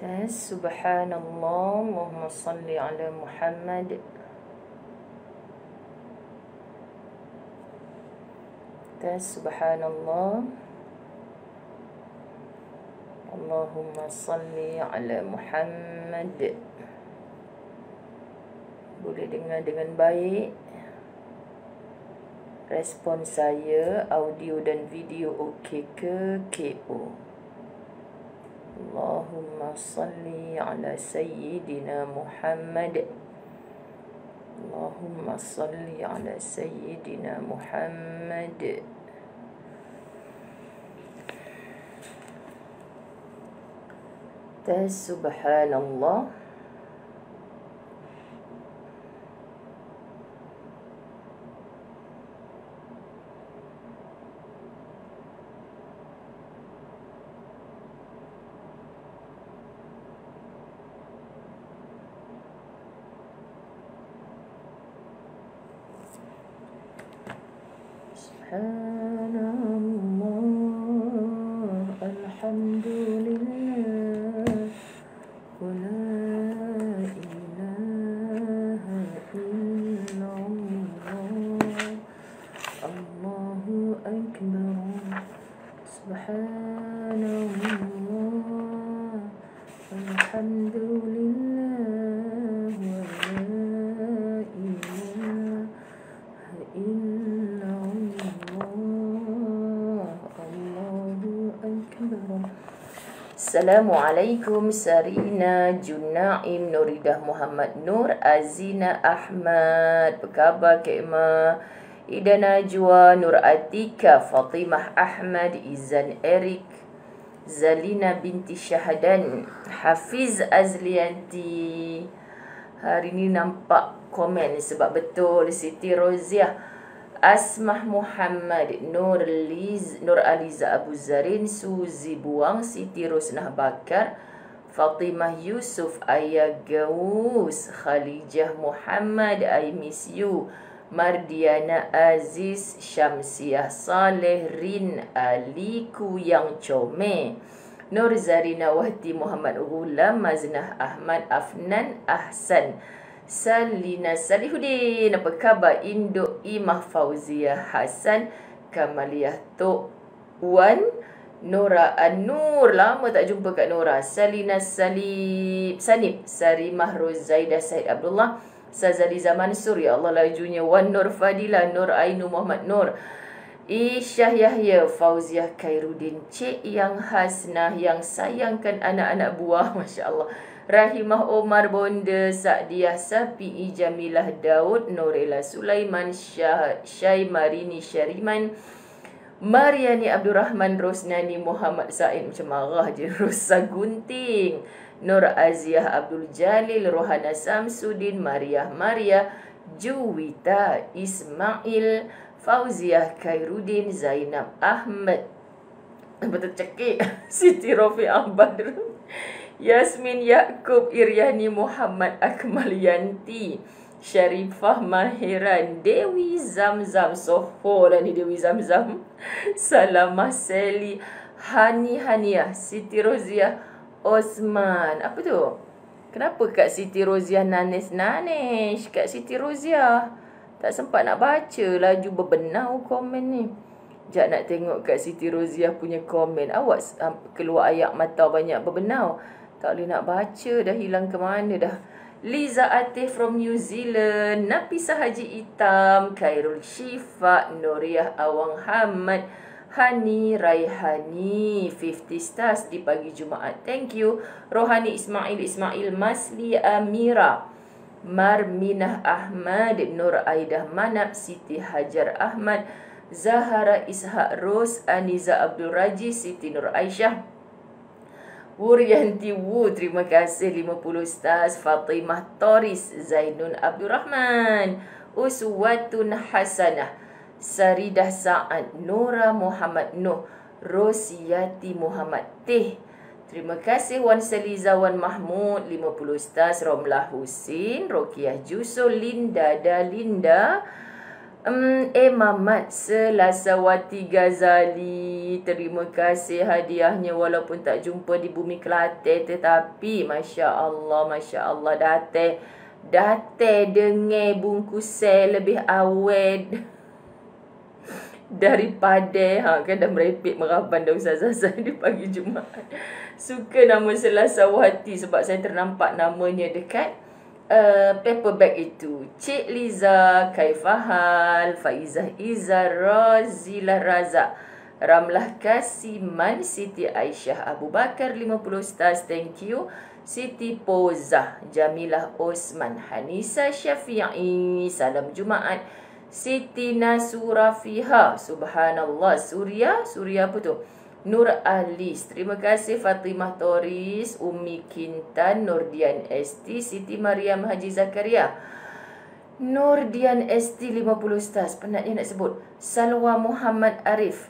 Tes, subhanallah, Allahumma salli ala Muhammad. Tes, subhanallah, Allahumma salli ala Muhammad. Boleh dengar dengan baik respon saya, audio dan video okey ke KO? Allahumma salli ala Sayyidina Muhammad. Allahumma salli ala Sayyidina Muhammad. Tes, subhanallah. Subhanallah, alhamdulillah, wa la ilaha illallah, Allahu akbar. Subhanallah, alhamdulillah, wa la ilaha illallah, Allahu akbar. Assalamualaikum. Sarina Junaim Nuridah Muhammad Nur Azina Ahmad. Apa khabar Kak Emma? Ida Najwa Nur Atika Fatimah Ahmad Izan Erik Zalina binti Syahadan Hafiz Azlianti. Hari ni nampak komen sebab betul. Siti Roziah Asmah Muhammad Nur Aliza Abu Zarin Suzi Buang Siti Rosnah Bakar Fatimah Yusuf Ayah Gaus Khalijah Muhammad I miss you Mardiana Aziz Syamsiah Saleh Rin Aliku yang comel Nur Zarina Wahdi Muhammad Ghulam Maznah Ahmad Afnan Ahsan Salina Salihudin. Apa khabar? Induk Imah Fauzia Hasan Kamaliah Tok Wan Nora An-Nur. Lama tak jumpa Kak Nora. Salina Sanib Sarimah Rozaidah Said Abdullah Sazaliza Mansur. Ya Allah lajunya. Wan Nur Fadila Nur Ainu Muhammad Nur Isyah Yahya Fauziah Khairuddin Cik yang Hasnah yang sayangkan anak-anak buah. Masya Allah. Rahimah Omar Bonda Sa'diah Safi'i Jamilah Daud Norela Sulaiman Syai Marini Syariman Mariani Abdul Rahman Rosnani Muhammad Said. Macam marah je. Rosa Gunting Nur Aziah Abdul Jalil Rohana Samsudin Maria Juwita Ismail Fauziah Khairuddin Zainab Ahmad. Betul cekik. Siti Rafi'ah Badr Yasmin Yaakob Iryani Muhammad Akmal Yanti Syarifah Mahiran Dewi Zamzam Soho lah ni Dewi Zamzam Salamah Seli Haniah Siti Roziah Osman. Apa tu? Kenapa Kak Siti Roziah nanis Kak Siti Roziah tak sempat nak baca. Laju berbenau komen ni. Sekejap nak tengok Kak Siti Roziah punya komen. Awak keluar ayak mata banyak berbenau. Tak boleh nak baca. Dah hilang ke mana dah. Liza Atif from New Zealand. Nafisah Haji Itam. Khairul Syifa. Nuriah Awang Hamad. Hani Raihani. 50 stars di pagi Jumaat. Thank you. Rohani Ismail Masli Amira. Marminah Ahmad. Nur Aidah Manab. Siti Hajar Ahmad. Zahara Ishak Ros. Aniza Abdul Raji. Siti Nur Aisyah. Wuryanti Wu, terima kasih 50 stars. Fatimah Toris Zainun Abdul Rahman. Uswatun Hasanah Saridah Sa'ad Nora Muhammad Nuh Rosiyati Muhammad Teh. Terima kasih Wan Seliza Wan Mahmud 50 stars. Romlah Husin Rokiah Jusul Linda Mamat Selasawati Ghazali, terima kasih hadiahnya walaupun tak jumpa di bumi Kelantan, tetapi Masya Allah datang dengan bungkusan lebih awet daripada kan dah merepek meraban dah Ustazah saya di pagi Jumaat. Suka nama Selasawati sebab saya ternampak namanya dekat paperback itu. Cik Liza, Kaifahal, Faizah Izzar, Razilah Razak, Ramlah Kasiman, Siti Aisyah Abu Bakar 50 stars, thank you. Siti Pozah, Jamilah Osman, Hanisa Syafi'i, salam Jumaat. Siti Nasura Fiha, subhanallah. Surya apa tu? Nur Ahlis, terima kasih. Fatimah Toris, Umi Kintan, Nurdian ST, Siti Mariam Haji Zakaria, Nurdian ST 50 stars, penatnya nak sebut. Salwa Muhammad Arif,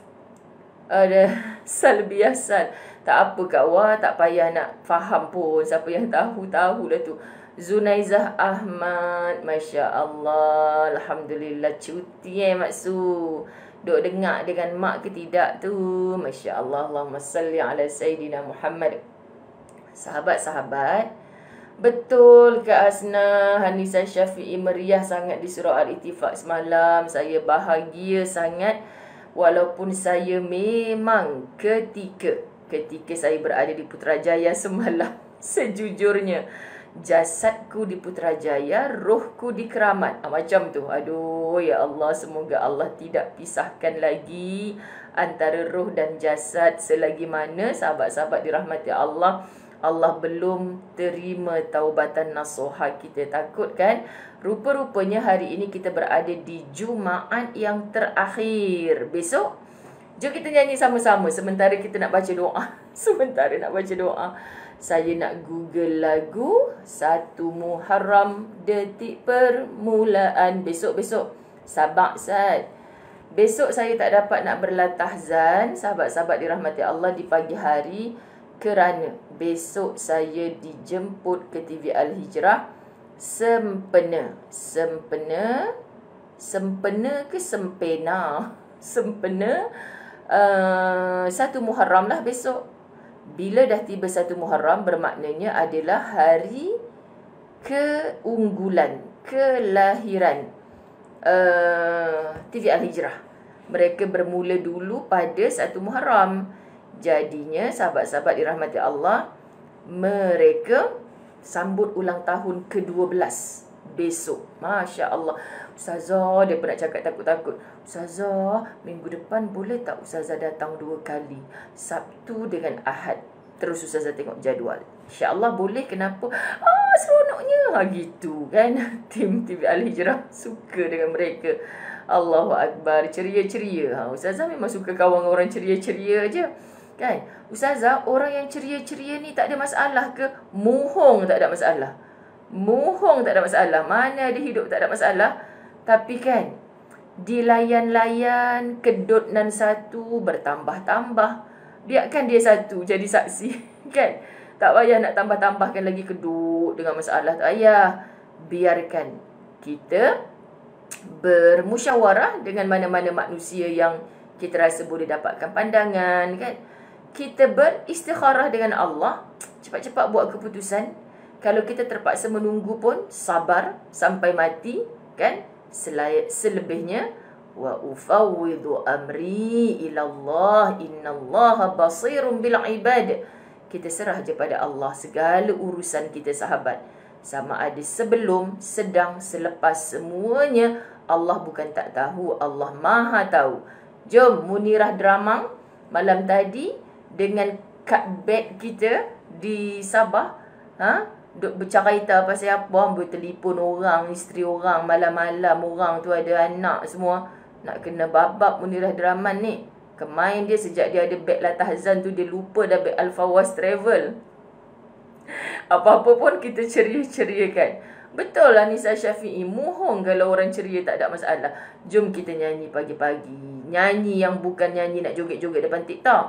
ada Salbiasan, tak apa Kak Wah, tak payah nak faham pun, siapa yang tahu lah tu. Zunaizah Ahmad, Masya Allah, Alhamdulillah cuti Mak Su. Duk dengar dengan mak ke tidak tu? Masya Allah. Allahumma salli ala Sayyidina Muhammad. Sahabat-sahabat, betul Kak Asna, Hanisa Syafi'i meriah sangat di surah Al-Ittifaq semalam. Saya bahagia sangat walaupun saya memang ketika saya berada di Putrajaya semalam, sejujurnya jasadku di Putrajaya, rohku di Keramat. Macam tu. Aduh, ya Allah, semoga Allah tidak pisahkan lagi antara roh dan jasad selagi mana sahabat-sahabat dirahmati Allah, Allah belum terima taubatan nasuha kita. Takut kan? Rupa-rupanya hari ini kita berada di Jumaat yang terakhir. Besok, jom kita nyanyi sama-sama sementara kita nak baca doa. Saya nak Google lagu 1 Muharram detik permulaan. Besok sabar Sad. Besok saya tak dapat nak berlatah zan, sahabat-sahabat dirahmati Allah, di pagi hari, kerana besok saya dijemput ke TV Al-Hijrah sempena ke sempena 1 Muharram lah besok. Bila dah tiba 1 Muharram, bermaknanya adalah hari keunggulan, kelahiran TV Al-Hijrah. Mereka bermula dulu pada 1 Muharram. Jadinya sahabat-sahabat dirahmati Allah, mereka sambut ulang tahun ke-12 besok. Masya Allah. Ustazah, dia pun nak cakap takut-takut. Ustazah, minggu depan boleh tak Ustazah datang 2 kali? Sabtu dengan Ahad. Terus Ustazah tengok jadual. InsyaAllah boleh, kenapa? Seronoknya. Gitu kan. Tim TV Al-Hijrah suka dengan mereka. Allahu Akbar. Ceria-ceria. Ustazah memang suka kawan orang ceria-ceria je. Kan? Ustazah, orang yang ceria-ceria ni tak ada masalah ke? Mohong tak ada masalah. Mana ada hidup tak ada masalah. Tapi kan, dilayan-layan, kedut nan satu, bertambah-tambah. Biarkan dia satu jadi saksi. Kan? Tak payah nak tambah-tambahkan lagi kedut dengan masalah. Tak payah. Biarkan kita bermusyawarah dengan mana-mana manusia yang kita rasa boleh dapatkan pandangan. Kan? Kita beristikharah dengan Allah. Cepat-cepat buat keputusan. Kalau kita terpaksa menunggu pun, sabar sampai mati. Kan? Selebihnya, wa ufawwidhu amri ilallah innallaha basirun bil ibad. Kita serah je pada Allah segala urusan kita, sahabat. Sama ada sebelum, sedang, selepas, semuanya Allah bukan tak tahu, Allah Maha tahu. Jom Munirah Dramang malam tadi dengan kad beg kita di Sabah, duk bercerita pasal apa, ambil telefon orang, isteri orang, malam-malam orang tu ada anak semua. Nak kena babak Munirah Draman ni. Kemain dia sejak dia ada beg Latah Zan tu, dia lupa dah beg Al-Fawaz Travel. Apa-apa pun kita ceria-ceriakan. Betul lah Nisa Syafi'i, mohon kalau orang ceria tak ada masalah. Jom kita nyanyi pagi-pagi. Nyanyi yang bukan nyanyi nak joget-joget depan TikTok.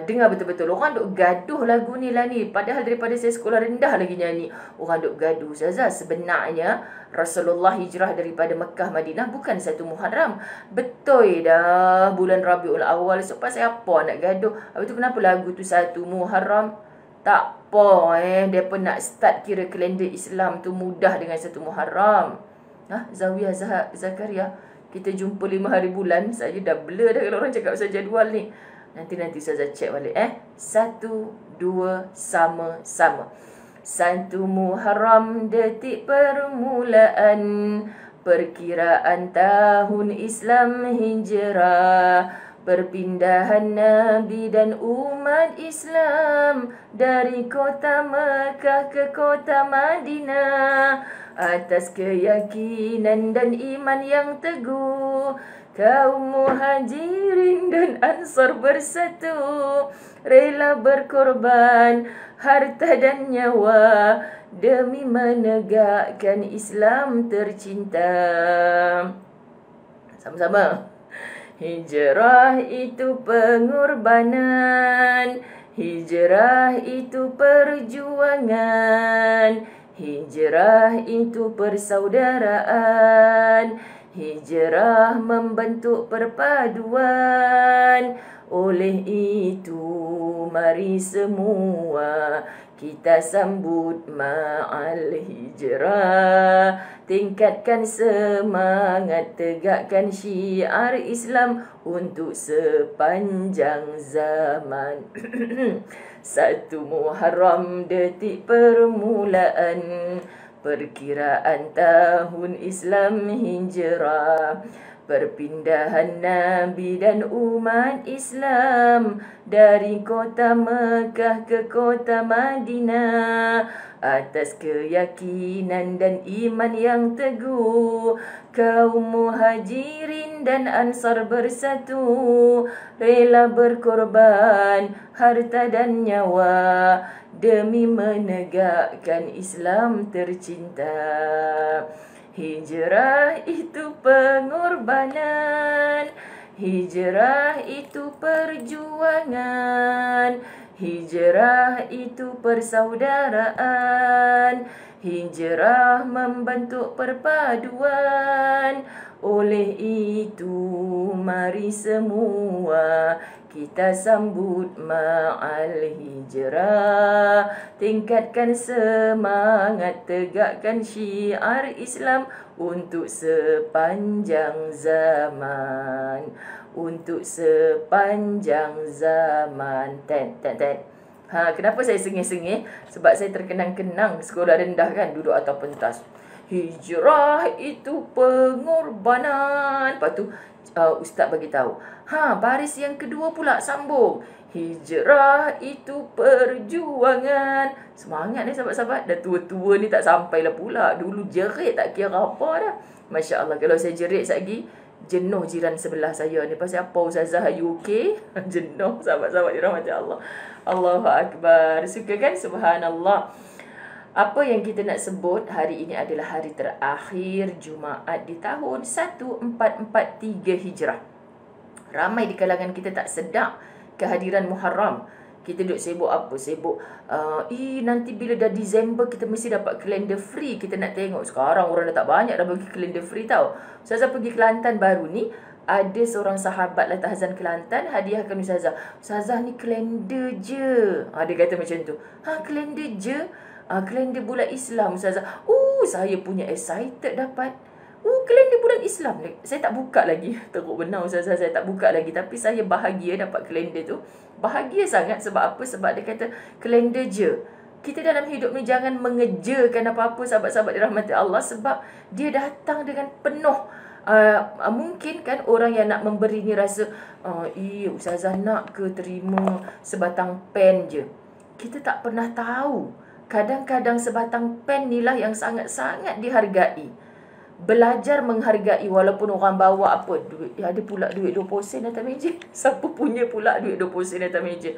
dengar betul-betul. Orang duk gaduh lagu ni lah ni. Padahal daripada saya sekolah rendah lagi nyanyi. Orang duk gaduh. Ustazah, sebenarnya Rasulullah hijrah daripada Mekah Madinah bukan 1 Muharram. Betul dah bulan Rabiul Awal. So pasal apa nak gaduh? Habis tu kenapa lagu tu 1 Muharram? Tak apa dia pun nak start kira kalender Islam tu mudah dengan 1 Muharram. Zawiyah Zakaria. Kita jumpa 5 hari bulan. Saya dah blur dah kalau orang cakap pasal jadual ni. Nanti Ustazah cek balik 1, 2, sama-sama. 1 Muharram detik permulaan perkiraan tahun Islam hijrah, perpindahan Nabi dan umat Islam dari kota Mekah ke kota Madinah atas keyakinan dan iman yang teguh. Kaum muhajirin dan ansar bersatu, rela berkorban harta dan nyawa demi menegakkan Islam tercinta. Sama-sama. Hijrah itu pengorbanan, hijrah itu perjuangan, hijrah itu persaudaraan, hijrah membentuk perpaduan. Oleh itu mari semua kita sambut ma'al hijrah, tingkatkan semangat, tegakkan syiar Islam untuk sepanjang zaman. 1 Muharram detik permulaan perkiraan tahun Islam hijrah, perpindahan Nabi dan umat Islam dari kota Mekah ke kota Madinah atas keyakinan dan iman yang teguh. Kaum muhajirin dan ansar bersatu, rela berkorban harta dan nyawa demi menegakkan Islam tercinta. Hijrah itu pengorbanan, hijrah itu perjuangan, hijrah itu persaudaraan, hijrah membentuk perpaduan. Oleh itu mari semua kita sambut ma'al hijrah, tingkatkan semangat, tegakkan syiar Islam untuk sepanjang zaman, untuk sepanjang zaman. Kenapa saya sengih-sengih? Sebab saya terkenang-kenang sekolah rendah kan, duduk atas pentas. Hijrah itu pengorbanan. Lepas tu ustaz bagi tahu. Baris yang kedua pula sambung. Hijrah itu perjuangan. Semangat ni sahabat-sahabat. Dah tua-tua ni tak sampailah pula. Dulu jerit tak kira apa dah. Masya Allah. Kalau saya jerit lagi, jenuh jiran sebelah saya ni. Pasal apa Ustazah, you okay? Jenuh sahabat-sahabat dirahmati Allah. Allahu Akbar. Suka kan? Subhanallah. Apa yang kita nak sebut hari ini adalah hari terakhir Jumaat di tahun 1443 Hijrah. Ramai di kalangan kita tak sedar kehadiran Muharram. Kita duduk sibuk apa? Sibuk nanti bila dah Disember kita mesti dapat kalender free. Kita nak tengok. Sekarang orang dah tak banyak dah bagi kalender free tau. Ustazah pergi Kelantan baru ni, ada seorang sahabat lah tahzan Kelantan hadiahkan Ustazah. Ustazah ni kalender je. Dia kata macam tu. Kalender je? Kalender bulan Islam Ustazah. Saya punya excited dapat. Kalender bulan Islam. Saya tak buka lagi. Teruk benar Ustazah, saya tak buka lagi. Tapi saya bahagia dapat kalender tu. Bahagia sangat. Sebab apa? Sebab dia kata kalender je. Kita dalam hidup ni jangan mengejakan apa-apa sahabat-sahabat dirahmati Allah. Sebab dia datang dengan penuh. Mungkin kan orang yang nak memberi ni rasa Ustazah nak ke terima sebatang pen je. Kita tak pernah tahu. Kadang-kadang sebatang pen ni lah yang sangat-sangat dihargai. Belajar menghargai walaupun orang bawa apa duit. Ada pula duit 20 sen atas meja. Siapa punya pula duit 20 sen atas meja?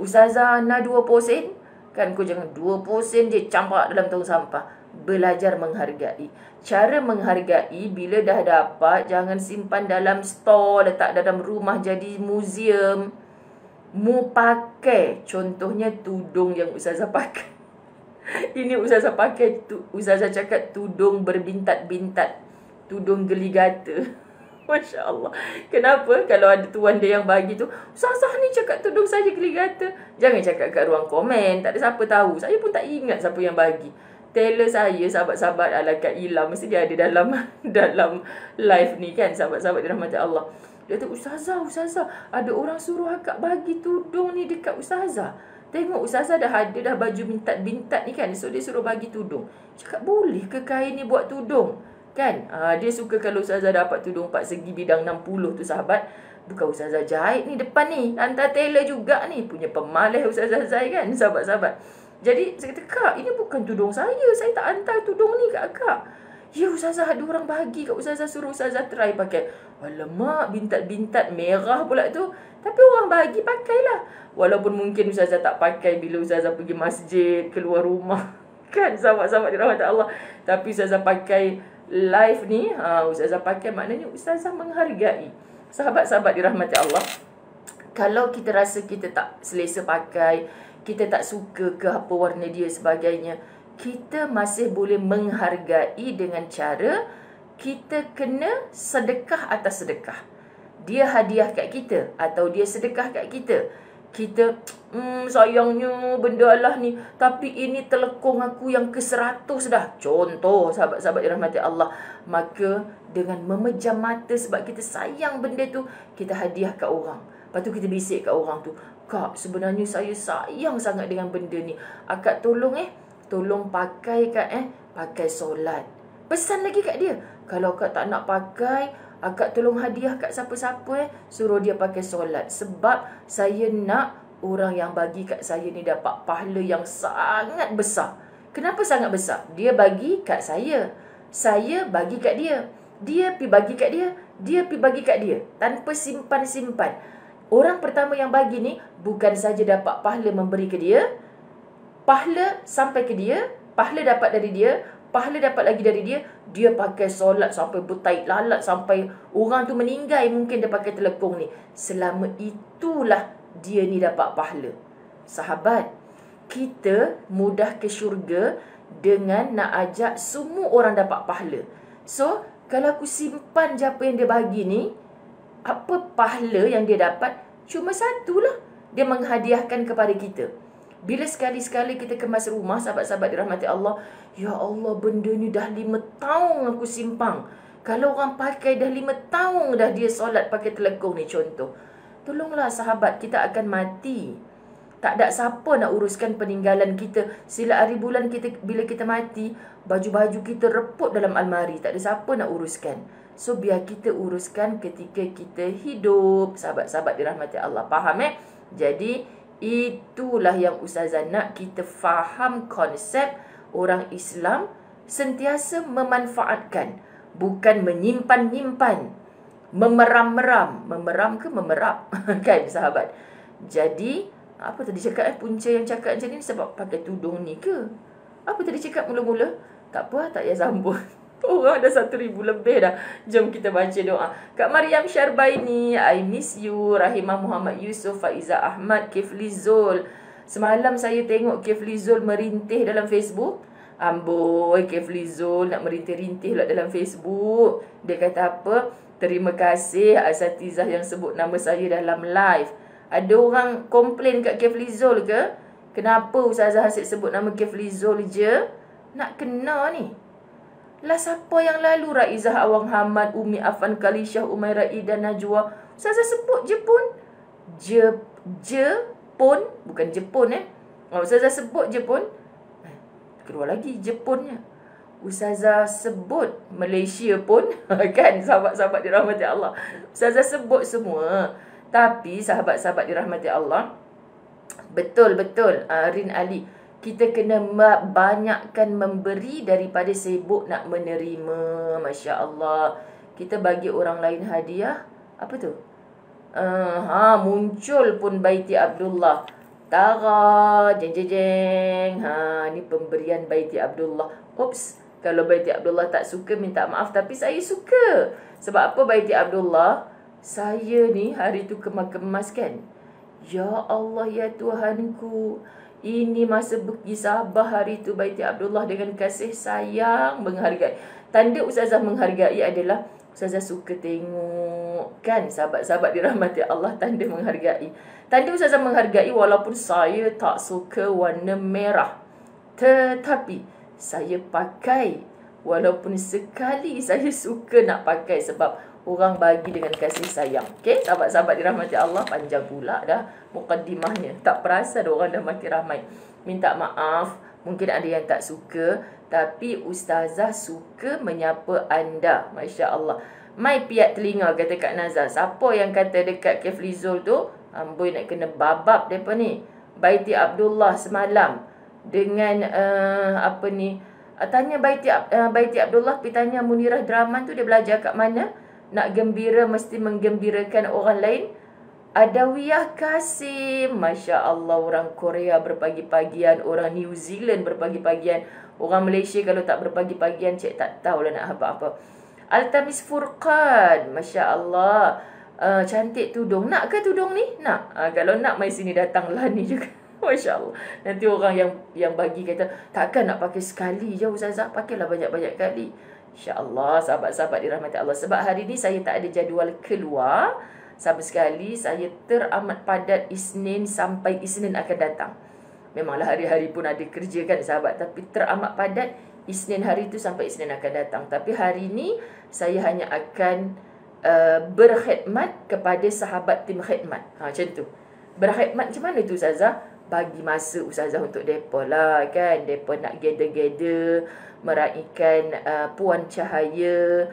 Ustazah nak 20 sen? Kan kau jangan 20 sen je campak dalam tong sampah. Belajar menghargai. Cara menghargai bila dah dapat, jangan simpan dalam store, letak dalam rumah jadi muzium. Mu pakai, contohnya tudung yang ustazah pakai. Ini ustazah pakai, ustazah cakap tudung berbintat-bintat, tudung geligata. Masya Allah. Kenapa? Kalau ada tuan dia yang bagi tu, ustazah ni cakap tudung saya geligata. Jangan cakap kat ruang komen, tak ada siapa tahu. Saya pun tak ingat siapa yang bagi. Tailor saya, sahabat-sahabat ala Kak Ila, mesti dia ada dalam dalam live ni kan, sahabat-sahabat dirahmati Allah. Dia kata, ustazah, ada orang suruh akak bagi tudung ni dekat ustazah. Tengok ustazah dah ada dah baju bintat-bintat ni kan. So dia suruh bagi tudung. Cakap, boleh ke kain ni buat tudung? Kan? Dia suka kalau ustazah dapat tudung 4 segi bidang 60 tu sahabat. Bukan ustazah jahit ni depan ni. Hantar tailor juga ni. Punya pemalas ustazah Zai kan, sahabat-sahabat. Jadi saya kata, kak, ini bukan tudung saya. Saya tak hantar tudung ni kat akak. Ya ustazah, ada orang bagi kat ustazah, suruh ustazah try pakai. Alamak, bintat-bintat merah pula tu. Tapi orang bagi, pakailah. Walaupun mungkin ustazah tak pakai bila ustazah pergi masjid, keluar rumah. Kan, sahabat-sahabat dirahmati Allah. Tapi ustazah pakai live ni, ustazah pakai, maknanya ustazah menghargai. Sahabat-sahabat dirahmati Allah, kalau kita rasa kita tak selesa pakai, kita tak suka ke apa warna dia sebagainya, kita masih boleh menghargai dengan cara kita kena sedekah atas sedekah. Dia hadiah kat kita atau dia sedekah kat kita. Kita, sayangnya benda Allah ni, tapi ini telekong aku yang ke-100 dah. Contoh, sahabat-sahabat dirahmati Allah. Maka dengan memejam mata sebab kita sayang benda tu, kita hadiah kat orang. Lepas tu kita bisik kat orang tu, kak, sebenarnya saya sayang sangat dengan benda ni. Akak tolong tolong pakai pakai solat. Pesan lagi kat dia, kalau akak tak nak pakai, akak tolong hadiah kat siapa-siapa suruh dia pakai solat. Sebab saya nak orang yang bagi kat saya ni dapat pahala yang sangat besar. Kenapa sangat besar? Dia bagi kat saya bagi kat dia. Dia pi bagi kat dia, dia pi bagi kat dia. Tanpa simpan-simpan. Orang pertama yang bagi ni bukan saja dapat pahala memberi ke dia, pahala sampai ke dia, pahala dapat dari dia, pahala dapat lagi dari dia. Dia pakai solat sampai bertaik lalat, sampai orang tu meninggal mungkin dia pakai telekong ni. Selama itulah dia ni dapat pahala. Sahabat, kita mudah ke syurga dengan nak ajak semua orang dapat pahala. So, kalau aku simpan je apa yang dia bagi ni, apa pahala yang dia dapat? Cuma satulah, dia menghadiahkan kepada kita. Bila sekali-sekali kita kemas rumah, sahabat-sahabat dirahmati Allah, ya Allah, benda ni dah 5 tahun aku simpang. Kalau orang pakai dah 5 tahun dah dia solat pakai telekong ni, contoh. Tolonglah sahabat, kita akan mati. Tak ada siapa nak uruskan peninggalan kita. Sila hari bulan kita, bila kita mati, baju-baju kita reput dalam almari. Tak ada siapa nak uruskan. So, biar kita uruskan ketika kita hidup. Sahabat-sahabat dirahmati Allah. Faham Jadi, itulah yang ustazah nak kita faham konsep orang Islam sentiasa memanfaatkan. Bukan menyimpan-nyimpan. Memeram-meram. Memeram ke memerap? Kan sahabat? Jadi, apa tadi cakap punca yang cakap macam ni sebab pakai tudung ni ke? Apa tadi cakap mula-mula? Tak apa, tak payah sambung. Orang dah 1,000 lebih dah. Jom kita baca doa. Kak Mariam Syarbaini, I miss you. Rahimah Muhammad Yusof, Faiza Ahmad, Kifli Zul. Semalam saya tengok Kifli Zul merintih dalam Facebook. Amboi, Kifli Zul nak merintih-rintih pula dalam Facebook. Dia kata apa? Terima kasih asatizah yang sebut nama saya dalam live. Ada orang komplain kat Kifli Zul ke? Kenapa Ustazah asyik sebut nama Kifli Zul je? Nak kena ni. Lah siapa yang lalu? Raizah Awang Hamad, Umi Afan Kalishah, Umairah Ida Najwa. Ustazah sebut Jepun. Jepun. Bukan Jepun Ustazah sebut Jepun. Keluar lagi Jepunnya. Ustazah sebut Malaysia pun. Kan sahabat-sahabat dirahmati Allah. Ustazah sebut semua. Tapi sahabat-sahabat dirahmati Allah, betul-betul Rin Ali, kita kena banyakkan memberi daripada sibuk nak menerima. Masya Allah. Kita bagi orang lain hadiah. Apa tu? Muncul pun Baiti Abdullah. Tara, jeng. Ni pemberian Baiti Abdullah. Oops. Kalau Baiti Abdullah tak suka, minta maaf. Tapi saya suka. Sebab apa Baiti Abdullah? Saya ni hari tu kemas-kemas kan. Ya Allah, ya Tuhanku, ini masa berkisabah hari itu Baiti Abdullah dengan kasih sayang menghargai. Tanda Ustazah menghargai adalah Ustazah suka tengok kan sahabat-sahabat dirahmati Allah, tanda menghargai. Tanda Ustazah menghargai walaupun saya tak suka warna merah, tetapi saya pakai. Walaupun sekali saya suka nak pakai sebab orang bagi dengan kasih sayang. Okey, sahabat-sahabat dirahmati Allah, panjang pula dah mukaddimahnya. Tak perasan orang dah makin ramai. Minta maaf, mungkin ada yang tak suka, tapi Ustazah suka menyapa anda. Masya Allah. Mai piat telinga, kata Kak Nazar. Siapa yang kata dekat Keflizul tu, amboi nak kena babab mereka ni. Baiti Abdullah semalam dengan tanya Baiti Abdullah, pergi tanya Munirah Draman tu dia belajar kat mana? Nak gembira mesti menggembirakan orang lain. Adawiyah Kasim, Masya Allah, orang Korea berpagi-pagian, orang New Zealand berpagi-pagian, orang Malaysia kalau tak berpagi-pagian cik tak tahulah nak apa-apa. Altamis Furqan, Masya Allah, cantik tudung. Nak ke tudung ni? Nak. Kalau nak, mai sini datanglah ni juga. Masya Allah. Nanti orang yang bagi kata, takkan nak pakai sekali je Ustazah, pakailah banyak-banyak kali. InsyaAllah sahabat-sahabat dirahmati Allah. Sebab hari ni saya tak ada jadual keluar sama sekali. Saya teramat padat Isnin sampai Isnin akan datang. Memanglah hari-hari pun ada kerja kan sahabat, tapi teramat padat Isnin hari tu sampai Isnin akan datang. Tapi hari ni saya hanya akan berkhidmat kepada sahabat tim khidmat. Macam tu. Berkhidmat macam mana tu Ustazah? Bagi masa Ustazah untuk mereka lah kan. Mereka nak gather-gather, meraihkan Puan Cahaya.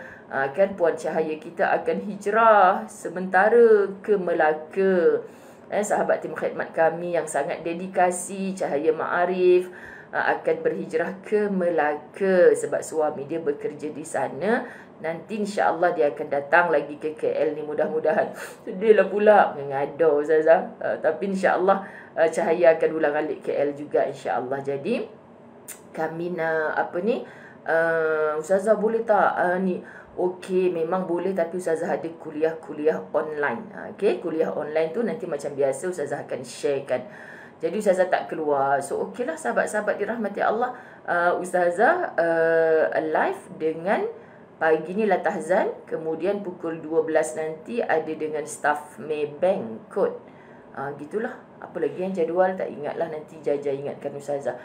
Kan Puan Cahaya kita akan hijrah sementara ke Melaka. Sahabat tim khidmat kami yang sangat dedikasi, Cahaya Ma'arif, akan berhijrah ke Melaka sebab suami dia bekerja di sana. Nanti insya-Allah dia akan datang lagi ke KL ni, mudah-mudahan. Sedihlah pula mengada Ustazah. Tapi insya-Allah Cahaya akan ulang alik KL juga insya-Allah. Jadi kami nak Ustazah boleh tak ni? Okey, memang boleh, tapi Ustazah ada kuliah-kuliah online. Okey, kuliah online tu nanti macam biasa Ustazah akan sharekan. Jadi Ustazah tak keluar. So okeylah sahabat-sahabat dirahmati Allah, Ustazah live dengan pagi ni Latahzan, kemudian pukul 12 nanti ada dengan staff Maybank kot. Gitulah. Apa lagi yang jadual tak ingatlah, nanti Jaja ingatkan Ustazah.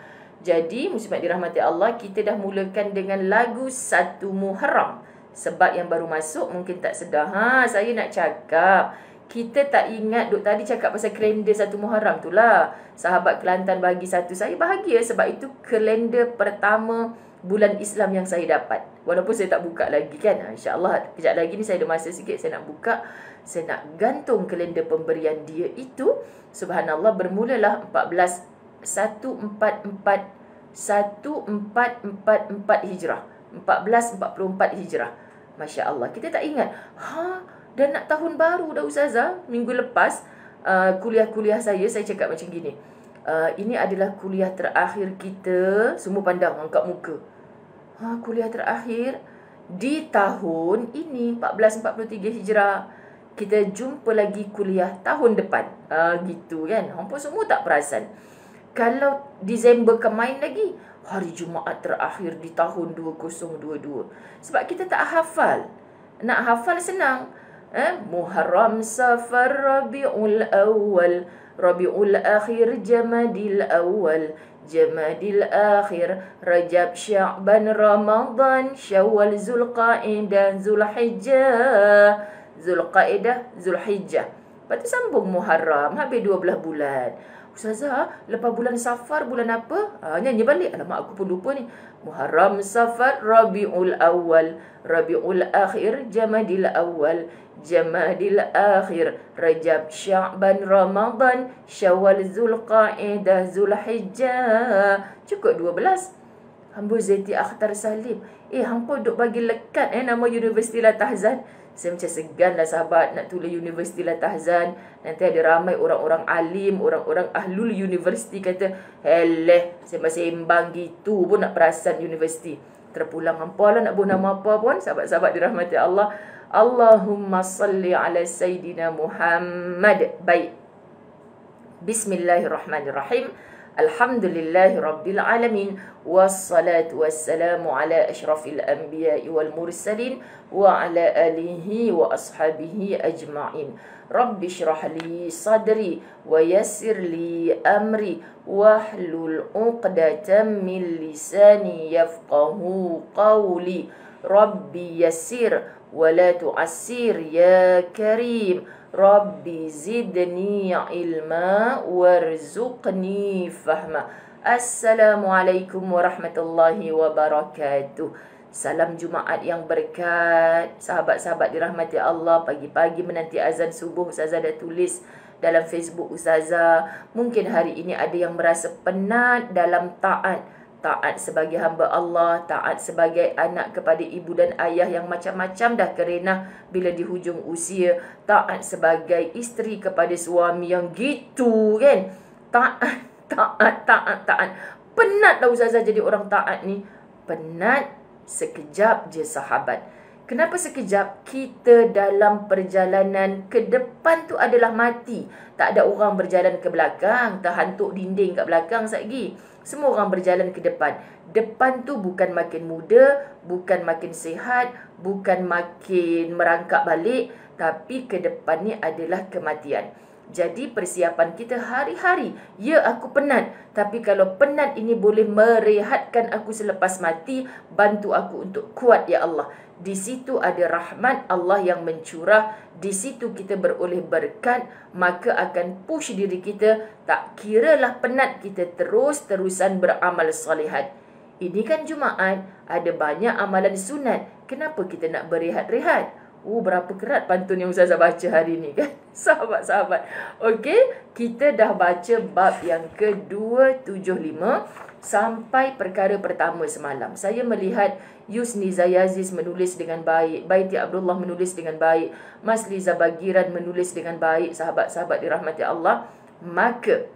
Jadi muslimat dirahmati Allah, kita dah mulakan dengan lagu 1 Muharram. Sebab yang baru masuk mungkin tak sedar. Saya nak cakap, kita tak ingat duk tadi cakap pasal kalender 1 Muharram tu lah. Sahabat Kelantan bagi satu, saya bahagia sebab itu kalender pertama bulan Islam yang saya dapat. Walaupun saya tak buka lagi kan. InsyaAllah kejap lagi ni saya ada masa sikit, saya nak buka. Saya nak gantung kalender pemberian dia itu. Subhanallah, bermulalah 1444 Hijrah. 1444 Hijrah. Masya Allah, kita tak ingat. Dan nak tahun baru dah Ustazah. Minggu lepas kuliah-kuliah saya cakap macam gini. Ini adalah kuliah terakhir kita. Semua pandang, angkat muka. Kuliah terakhir di tahun ini 1443 Hijrah. Kita jumpa lagi kuliah tahun depan. Gitu kan. Hampa semua tak perasan. Kalau Disember kemain lagi, hari Jumaat terakhir di tahun 2022. Sebab kita tak hafal. Nak hafal senang. Muharram, Safar, Rabiul Awal, Rabiul Akhir, Jamadil Awal, Jamadil Akhir, Rajab, Sya'ban, Ramadan, Syawal, Zulqaidah, Zulhijjah. Zulqaidah, Zulhijjah. Lepas tu sambung Muharram, habis 12 bulan. Ustazah, lepas bulan Safar bulan apa? Nyanyi balik. Alamak, aku pun lupa ni. Muharram, Safar, Rabiul Awal, Rabiul Akhir, Jamadil Awal, Jamadil Akhir, Rajab, Sya'ban, Ramadan, Syawal, Zulqaidah, Zulhijjah. Cukup 12. Hamba Zaiti Akhtar Salim. Hampa duk bagi lekat nama Universiti Latahzan. Saya macam segan lah sahabat nak tulis Universiti Latahzan. Nanti ada ramai orang-orang alim, orang-orang ahlul universiti kata, heleh, sembang-sembang gitu pun nak perasan universiti. Terpulang hampa lah nak buat nama apa pun. Sahabat-sahabat dirahmati Allah. Allahumma salli ala Sayyidina Muhammad. Baik. Bismillahirrahmanirrahim. Alhamdulillahi Rabbil Alamin. Wassalatu wassalamu ala ashrafil anbiya'i wal mursalin wa ala alihi wa ashabihi ajma'in. Rabbi syrah li sadri wa yassir li amri wahlul 'uqdatam min lisani yafqahu qawli. Rabbi yassir wa la tu'assir ya karim. Rabbi zidni ilma warzuqni fahma. Assalamualaikum warahmatullahi wabarakatuh. Salam Jumaat yang berkat. Sahabat-sahabat dirahmati Allah, pagi-pagi menanti azan subuh, Ustazah dah tulis dalam Facebook Ustazah, mungkin hari ini ada yang merasa penat dalam taat. Taat sebagai hamba Allah, taat sebagai anak kepada ibu dan ayah yang macam-macam dah kerenah bila di hujung usia, taat sebagai isteri kepada suami yang gitu kan. Taat. Penat dah Ustazah jadi orang taat ni. Penat sekejap je sahabat. Kenapa sekejap? Kita dalam perjalanan ke depan tu adalah mati. Tak ada orang berjalan ke belakang, terhantuk dinding kat belakang satgi. Semua orang berjalan ke depan. Depan tu bukan makin muda, bukan makin sihat, bukan makin merangkak balik, tapi ke depan ni adalah kematian. Jadi persiapan kita hari-hari. Ya, aku penat, tapi kalau penat ini boleh merehatkan aku selepas mati, bantu aku untuk kuat ya Allah. Di situ ada rahmat Allah yang mencurah. Di situ kita beroleh berkat. Maka akan push diri kita. Tak kiralah penat, kita terus-terusan beramal salihat. Ini kan Jumaat, ada banyak amalan sunat. Kenapa kita nak berehat-rehat? Berapa kerat pantun yang Ustazah baca hari ni kan? Sahabat-sahabat. Okey, kita dah baca bab yang ke-275 sampai perkara pertama semalam. Saya melihat Yusni Zayaziz menulis dengan baik, Baiti Abdullah menulis dengan baik, Mas Liza Bagiran menulis dengan baik. Sahabat-sahabat dirahmati Allah, maka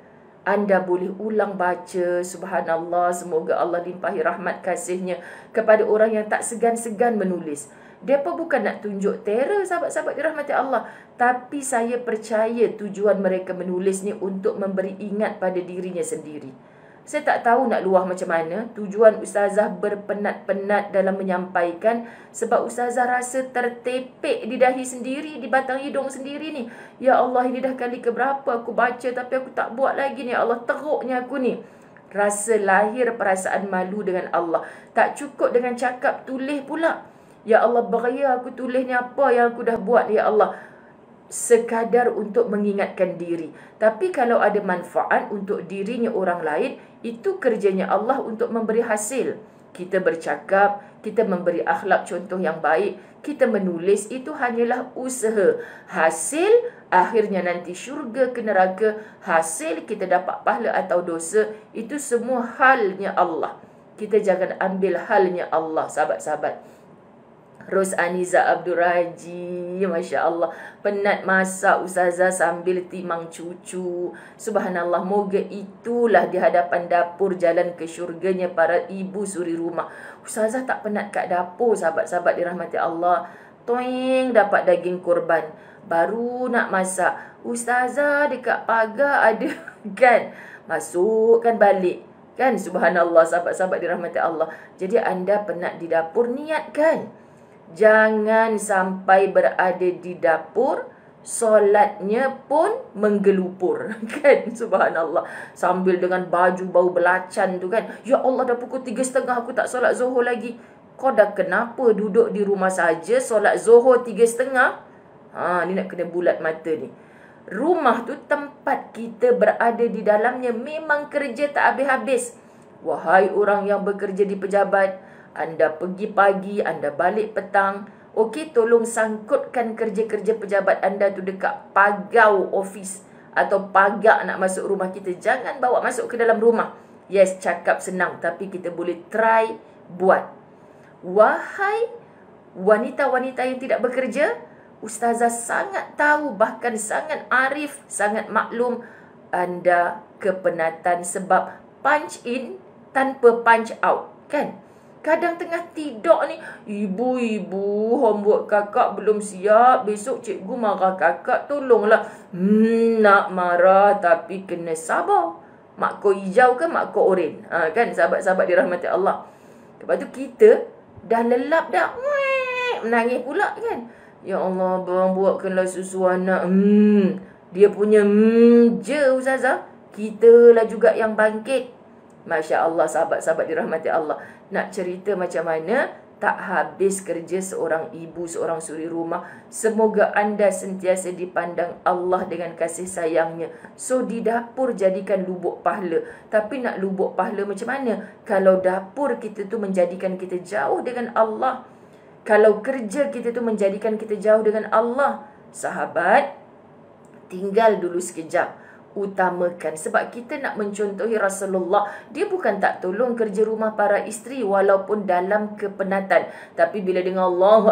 anda boleh ulang baca. Subhanallah, semoga Allah limpahi rahmat kasihnya kepada orang yang tak segan-segan menulis. Mereka bukan nak tunjuk terror sahabat-sahabat dirahmati Allah, tapi saya percaya tujuan mereka menulis ni untuk memberi ingat pada dirinya sendiri. Saya tak tahu nak luah macam mana. Tujuan Ustazah berpenat-penat dalam menyampaikan sebab Ustazah rasa tertepek di dahi sendiri, di batang hidung sendiri ni. Ya Allah, ini dah kali keberapa aku baca tapi aku tak buat lagi ni. Ya Allah, teruknya aku ni. Rasa lahir perasaan malu dengan Allah. Tak cukup dengan cakap, tulis pula. Ya Allah, bahaya aku tulis ni apa yang aku dah buat ya Allah. Sekadar untuk mengingatkan diri. Tapi kalau ada manfaat untuk dirinya orang lain, itu kerjanya Allah untuk memberi hasil. Kita bercakap, kita memberi akhlak contoh yang baik, kita menulis, itu hanyalah usaha. Hasil akhirnya nanti syurga ke neraka, hasil kita dapat pahala atau dosa, itu semua halnya Allah. Kita jangan ambil halnya Allah, sahabat-sahabat. Ros Aniza Abdul Raji, Masya Allah, penat masak Ustazah sambil timang cucu. Subhanallah, moga itulah di hadapan dapur jalan ke syurganya para ibu suri rumah. Ustazah tak penat kat dapur, sahabat-sahabat dirahmati Allah. Toing, dapat daging korban, baru nak masak. Ustazah dekat pagar ada kan, masukkan balik kan. Subhanallah, sahabat-sahabat dirahmati Allah. Jadi anda penat di dapur, niatkan. Jangan sampai berada di dapur, solatnya pun menggelupur kan. Subhanallah, sambil dengan baju bau belacan tu kan. Ya Allah, dah pukul 3.30 aku tak solat Zuhur lagi. Kau dah kenapa duduk di rumah saja solat Zuhur 3.30? Ni nak kena bulat mata ni. Rumah tu tempat kita berada di dalamnya, memang kerja tak habis-habis. Wahai orang yang bekerja di pejabat, anda pergi pagi, anda balik petang. Okey, tolong sangkutkan kerja-kerja pejabat anda tu dekat pagau office atau pagar nak masuk rumah kita. Jangan bawa masuk ke dalam rumah. Yes, cakap senang, tapi kita boleh try buat. Wahai wanita-wanita yang tidak bekerja, Ustazah sangat tahu, bahkan sangat arif, sangat maklum anda kepenatan sebab punch in tanpa punch out kan. Kadang tengah tidur ni, ibu, homework kakak belum siap, besok cikgu marah kakak, tolonglah. Nak marah tapi kena sabar. Mak kau hijau ke mak kau oren? Kan sahabat-sahabat dirahmati Allah. Lepas tu kita dah lelap dah. Menangis pula kan. Ya Allah, bang buatkanlah susu anak. Dia punya je Ustazah. Kita lah juga yang bangkit. Masya Allah, sahabat-sahabat dirahmati Allah. Nak cerita macam mana tak habis kerja seorang ibu, seorang suri rumah. Semoga anda sentiasa dipandang Allah dengan kasih sayangnya. So di dapur jadikan lubuk pahala. Tapi nak lubuk pahala macam mana? Kalau dapur kita tu menjadikan kita jauh dengan Allah. Kalau kerja kita tu menjadikan kita jauh dengan Allah. Sahabat, tinggal dulu sekejap. Utamakan, sebab kita nak mencontohi Rasulullah. Dia bukan tak tolong kerja rumah para isteri walaupun dalam kepenatan, tapi bila dengar Allahu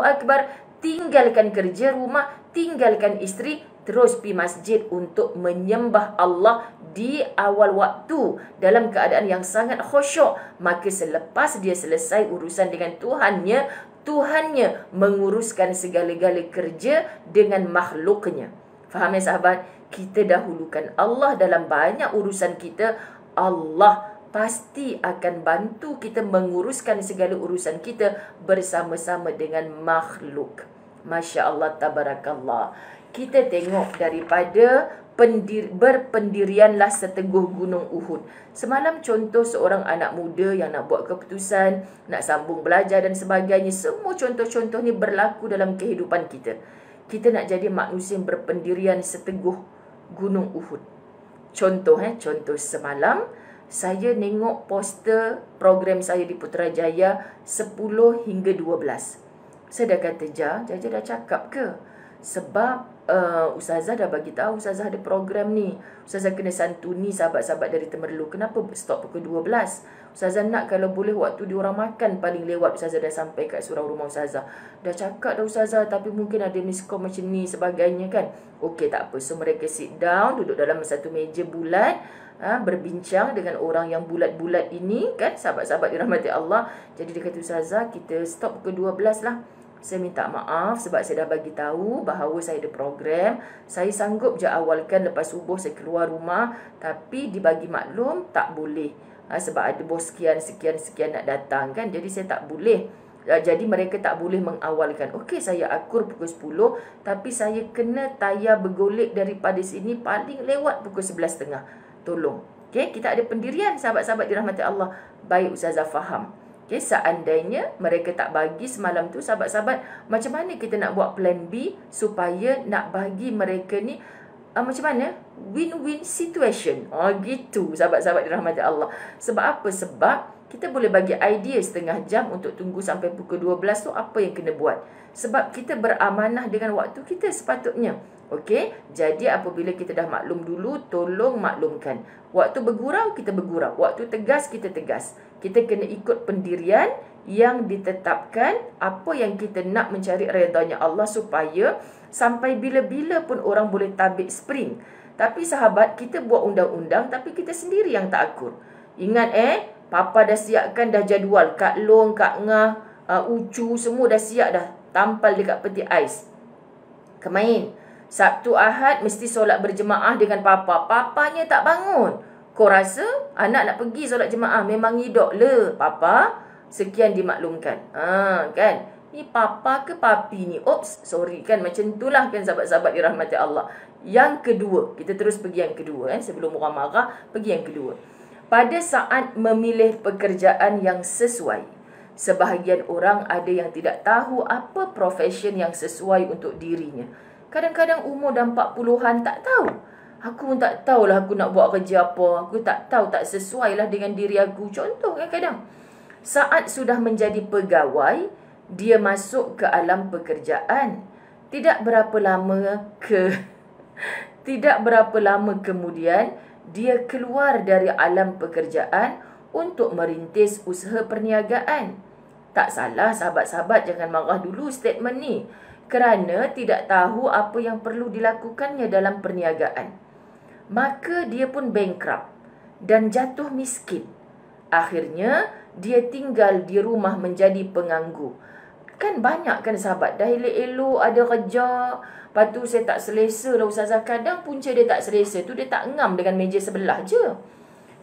Akbar, tinggalkan kerja rumah, tinggalkan isteri, terus pergi masjid untuk menyembah Allah di awal waktu dalam keadaan yang sangat khusyuk. Maka selepas dia selesai urusan dengan Tuhannya menguruskan segala-gala kerja dengan makhluknya. Faham ya sahabat? Kita dahulukan Allah dalam banyak urusan kita. Allah pasti akan bantu kita menguruskan segala urusan kita bersama-sama dengan makhluk. Masya Allah, tabarakallah. Kita tengok daripada berpendirianlah seteguh gunung Uhud. Semalam contoh seorang anak muda yang nak buat keputusan, nak sambung belajar dan sebagainya. Semua contoh-contoh ni berlaku dalam kehidupan kita. Kita nak jadi manusia yang berpendirian seteguh gunung Uhud. Contoh semalam saya nengok poster program saya di Putrajaya 10 hingga 12. Saya dah kata Jaja dah cakap ke? Sebab Ustazah dah bagi tahu Ustazah ada program ni. Ustazah kena santuni sahabat-sahabat dari Temerloh. Kenapa stop pukul 12? Ustazah nak kalau boleh waktu diorang makan paling lewat Ustazah dah sampai kat surau rumah Ustazah. Dah cakap dah Ustazah, tapi mungkin ada miskom macam ni sebagainya kan. Okey, tak apa. So mereka sit down, duduk dalam satu meja bulat, berbincang dengan orang yang bulat-bulat ini kan, sahabat-sahabat dirahmati Allah. Jadi dia kata, Ustazah, kita stop pukul 12 lah. Saya minta maaf sebab saya dah bagi tahu bahawa saya ada program. Saya sanggup je awalkan lepas subuh saya keluar rumah, tapi dibagi maklum tak boleh. Sebab ada bos sekian nak datang kan. Jadi saya tak boleh. Jadi mereka tak boleh mengawalkan. Okey, saya akur pukul 10, tapi saya kena tayar bergolek daripada sini paling lewat pukul 11.30. Tolong. Okey, kita ada pendirian sahabat-sahabat dirahmati Allah. Baik, Ustazah faham. Okay, seandainya mereka tak bagi semalam tu, sahabat-sahabat, macam mana kita nak buat plan B supaya nak bagi mereka ni macam mana? Win-win situation. Gitu sahabat-sahabat dirahmati Allah. Sebab apa? Sebab kita boleh bagi idea setengah jam untuk tunggu sampai pukul 12 tu apa yang kena buat. Sebab kita beramanah dengan waktu kita sepatutnya. Okey, jadi apabila kita dah maklum dulu, tolong maklumkan. Waktu bergurau, kita bergurau. Waktu tegas, kita tegas. Kita kena ikut pendirian yang ditetapkan, apa yang kita nak mencari redanya Allah, supaya sampai bila-bila pun orang boleh tabik spring. Tapi sahabat, kita buat undang-undang tapi kita sendiri yang tak akur. Ingat Papa dah siapkan dah jadual. Kak Long, Kak Ngah, Ucu semua dah siap dah. Tampal dekat peti ais. Kemain Sabtu Ahad mesti solat berjemaah dengan Papa. Papanya tak bangun. Kau rasa anak nak pergi solat jemaah memang hidup le. Papa sekian dimaklumkan. Kan? Ni Papa ke Papi ni? Oops, sorry kan. Macam itulah kan sahabat-sahabat dirahmati Allah. Yang kedua, kita terus pergi yang kedua sebelum orang marah, pergi yang kedua. Pada saat memilih pekerjaan yang sesuai, sebahagian orang ada yang tidak tahu apa profession yang sesuai untuk dirinya. Kadang-kadang umur dah 40-an tak tahu. Aku pun tak tahulah aku nak buat kerja apa. Aku tak tahu, tak sesuai lah dengan diri aku. Contoh kadang-kadang. Saat sudah menjadi pegawai, dia masuk ke alam pekerjaan. Tidak berapa lama kemudian, dia keluar dari alam pekerjaan untuk merintis usaha perniagaan. Tak salah sahabat-sahabat, jangan marah dulu statement ni. Kerana tidak tahu apa yang perlu dilakukannya dalam perniagaan. Maka dia pun bankrupt dan jatuh miskin. Akhirnya dia tinggal di rumah menjadi penganggur. Kan banyak kan sahabat, dah elok-elok ada kerja, lepas tu saya tak selesa lah ustazah. Kadang punca dia tak selesa tu dia tak ngam dengan meja sebelah je.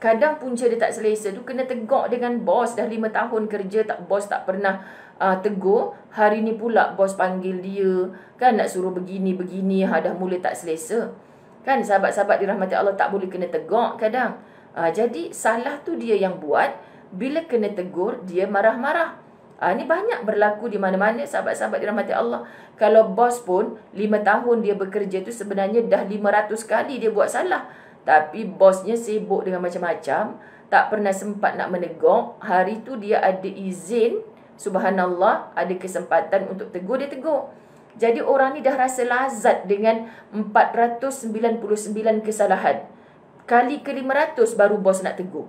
Kadang punca dia tak selesa tu kena tegak dengan bos. Dah 5 tahun kerja, bos tak pernah tegur. Hari ni pula bos panggil dia, kan nak suruh begini-begini, dah mula tak selesa. Kan sahabat-sahabat dirahmati Allah, tak boleh kena tegak kadang. Jadi salah tu dia yang buat. Bila kena tegur, dia marah-marah. Ni banyak berlaku di mana-mana sahabat-sahabat dirahmati Allah. Kalau bos pun 5 tahun dia bekerja tu sebenarnya dah 500 kali dia buat salah. Tapi bosnya sibuk dengan macam-macam, tak pernah sempat nak menegur. Hari tu dia ada izin, subhanallah, ada kesempatan untuk tegur, dia tegur. Jadi orang ni dah rasa lazat dengan 499 kesalahan. Kali ke 500 baru bos nak tegur.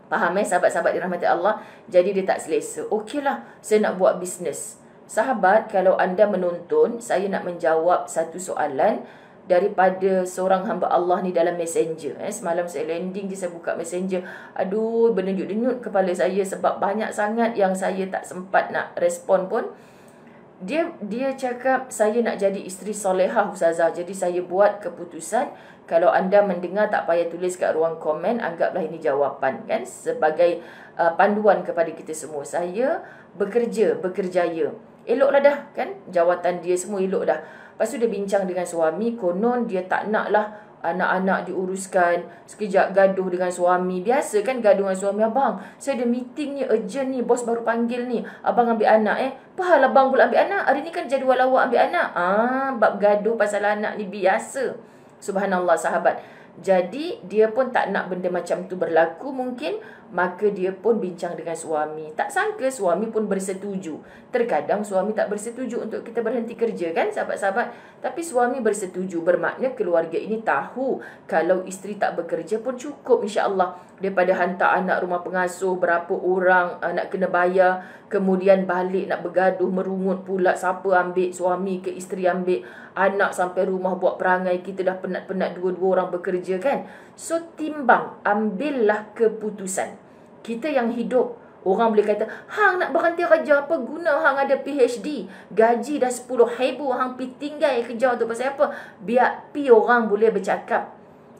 Faham sahabat-sahabat dirahmati Allah? Jadi dia tak selesa. Okeylah, saya nak buat bisnes. Sahabat, kalau anda menonton, saya nak menjawab satu soalan daripada seorang hamba Allah ni dalam messenger. Semalam saya landing je, saya buka messenger. Aduh, berdenyut-denyut kepala saya sebab banyak sangat yang saya tak sempat nak respon pun. Dia cakap, saya nak jadi isteri solehah ustazah. Jadi saya buat keputusan. Kalau anda mendengar, tak payah tulis kat ruang komen, anggaplah ini jawapan kan, sebagai panduan kepada kita semua. Saya bekerjaya. Eloklah dah kan, jawatan dia semua elok dah. Lepas tu dia bincang dengan suami, konon dia tak nak lah anak-anak diuruskan. Sekejap gaduh dengan suami. Biasa kan gaduh dengan suami, abang saya ada meeting ni, urgent ni, bos baru panggil ni, abang ambil anak. Pahal abang pula ambil anak, hari ni kan jadual awak ambil anak. Bab gaduh pasal anak ni biasa. Subhanallah sahabat. Jadi dia pun tak nak benda macam tu berlaku mungkin. Maka dia pun bincang dengan suami. Tak sangka suami pun bersetuju. Terkadang suami tak bersetuju untuk kita berhenti kerja kan sahabat-sahabat. Tapi suami bersetuju. Bermakna keluarga ini tahu kalau isteri tak bekerja pun cukup insya-Allah. Daripada hantar anak rumah pengasuh, berapa orang nak kena bayar, kemudian balik nak bergaduh merungut pula, siapa ambil, suami ke isteri ambil, anak sampai rumah buat perangai, kita dah penat-penat dua-dua orang bekerja kan. So timbang, ambillah keputusan. Kita yang hidup, orang boleh kata, hang nak berhenti kerja, apa guna hang ada PhD, gaji dah 10,000, hang pi tinggal kerja tu pasal apa? Biar pi orang boleh bercakap.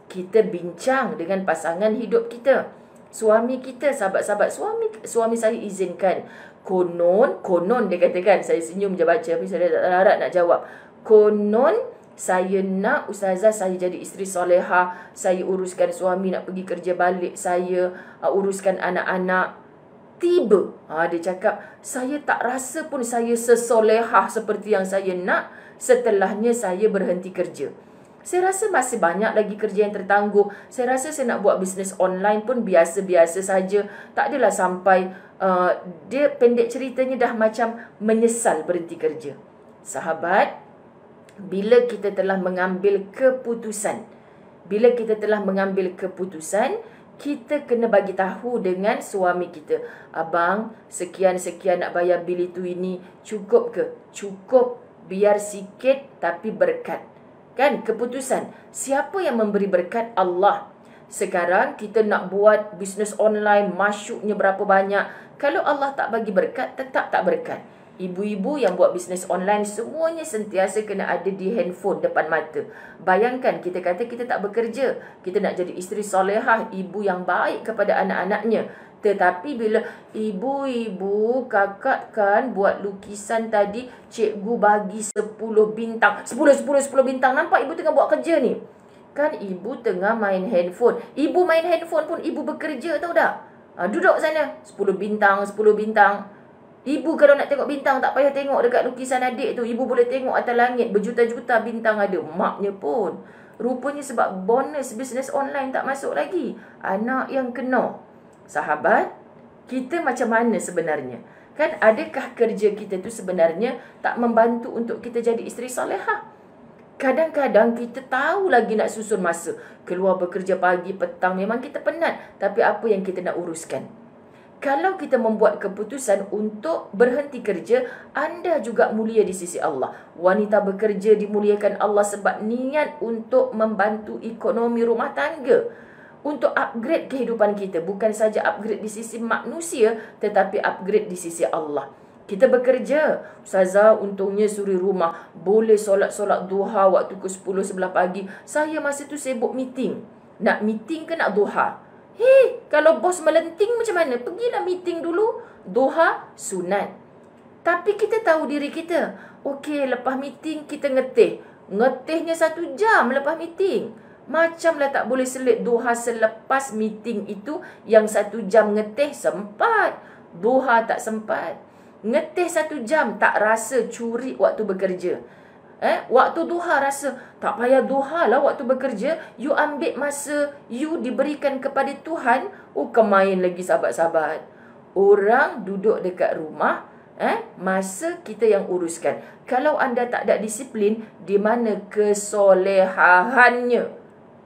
Kita bincang dengan pasangan hidup kita, suami kita, sahabat-sahabat. Suami saya izinkan. Konon dia katakan, saya senyum je baca, tapi saya tak harap nak jawab. Konon saya nak ustazah saya jadi isteri solehah, saya uruskan suami nak pergi kerja balik, saya uruskan anak-anak. Tiba dia cakap, saya tak rasa pun saya sesolehah seperti yang saya nak setelahnya saya berhenti kerja. Saya rasa masih banyak lagi kerja yang tertangguh. Saya rasa saya nak buat bisnes online pun biasa-biasa saja. Tak adalah sampai dia pendek ceritanya dah macam menyesal berhenti kerja. Sahabat, bila kita telah mengambil keputusan, kita kena bagi tahu dengan suami kita, abang, sekian-sekian nak bayar bil itu ini, cukup ke? Cukup, biar sikit tapi berkat. Kan keputusan. Siapa yang memberi berkat? Allah. Sekarang kita nak buat bisnes online, masyuknya berapa banyak. Kalau Allah tak bagi berkat, tetap tak berkat. Ibu-ibu yang buat bisnes online, semuanya sentiasa kena ada di handphone depan mata. Bayangkan, kita kata kita tak bekerja, kita nak jadi isteri solehah, ibu yang baik kepada anak-anaknya. Tetapi bila ibu-ibu, kakak kan buat lukisan tadi, cikgu bagi 10 bintang. 10 bintang. Nampak ibu tengah buat kerja ni? Kan ibu tengah main handphone. Ibu main handphone pun ibu bekerja, tahu tak? Duduk sana, 10 bintang. Ibu kalau nak tengok bintang, tak payah tengok dekat lukisan adik tu. Ibu boleh tengok atas langit, berjuta-juta bintang ada. Maknya pun, rupanya sebab bonus bisnes online tak masuk lagi. Anak yang kena. Sahabat, kita macam mana sebenarnya? Kan adakah kerja kita tu sebenarnya tak membantu untuk kita jadi isteri solehah? Kadang-kadang kita tahu lagi nak susun masa. Keluar bekerja pagi, petang, memang kita penat. Tapi apa yang kita nak uruskan? Kalau kita membuat keputusan untuk berhenti kerja, anda juga mulia di sisi Allah. Wanita bekerja dimuliakan Allah sebab niat untuk membantu ekonomi rumah tangga. untuk upgrade kehidupan kita. Bukan saja upgrade di sisi manusia, tetapi upgrade di sisi Allah. Kita bekerja. Ustazah, untungnya suri rumah. Boleh solat duha waktu ke 10-11 pagi. Saya masa tu sibuk meeting. Nak meeting ke nak duha? Kalau bos melenting macam mana? Pergilah meeting dulu. Duha, sunat. Tapi kita tahu diri kita. Okey, lepas meeting kita ngetih. Ngetihnya 1 jam lepas meeting. Macamlah tak boleh selit duha selepas meeting itu. Yang 1 jam ngetih sempat. Duha tak sempat. Ngetih 1 jam tak rasa curi waktu bekerja. Waktu duha rasa tak payah duha lah waktu bekerja. You ambil masa you diberikan kepada Tuhan. Kemain lagi sahabat-sahabat. Orang duduk dekat rumah, masa kita yang uruskan. Kalau anda tak ada disiplin, di mana kesolehahannya?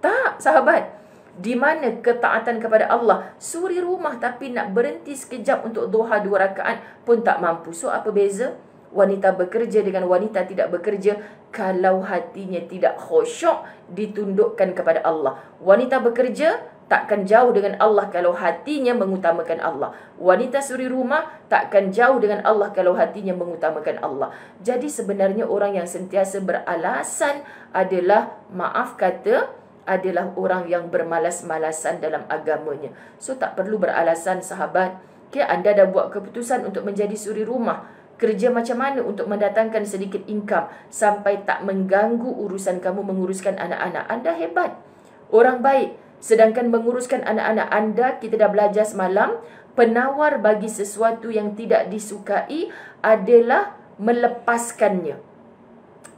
Tak, sahabat. Di mana ketaatan kepada Allah? Suri rumah tapi nak berhenti sekejap untuk duha 2 rakaat pun tak mampu. So apa beza wanita bekerja dengan wanita tidak bekerja? Kalau hatinya tidak khusyuk, ditundukkan kepada Allah. Wanita bekerja takkan jauh dengan Allah kalau hatinya mengutamakan Allah. Wanita suri rumah takkan jauh dengan Allah kalau hatinya mengutamakan Allah. Jadi sebenarnya orang yang sentiasa beralasan adalah, maaf kata, adalah orang yang bermalas-malasan dalam agamanya. So tak perlu beralasan, sahabat. Anda dah buat keputusan untuk menjadi suri rumah. Kerja macam mana untuk mendatangkan sedikit income sampai tak mengganggu urusan kamu menguruskan anak-anak. Anda hebat. Orang baik. Sedangkan menguruskan anak-anak anda, kita dah belajar semalam, penawar bagi sesuatu yang tidak disukai adalah melepaskannya.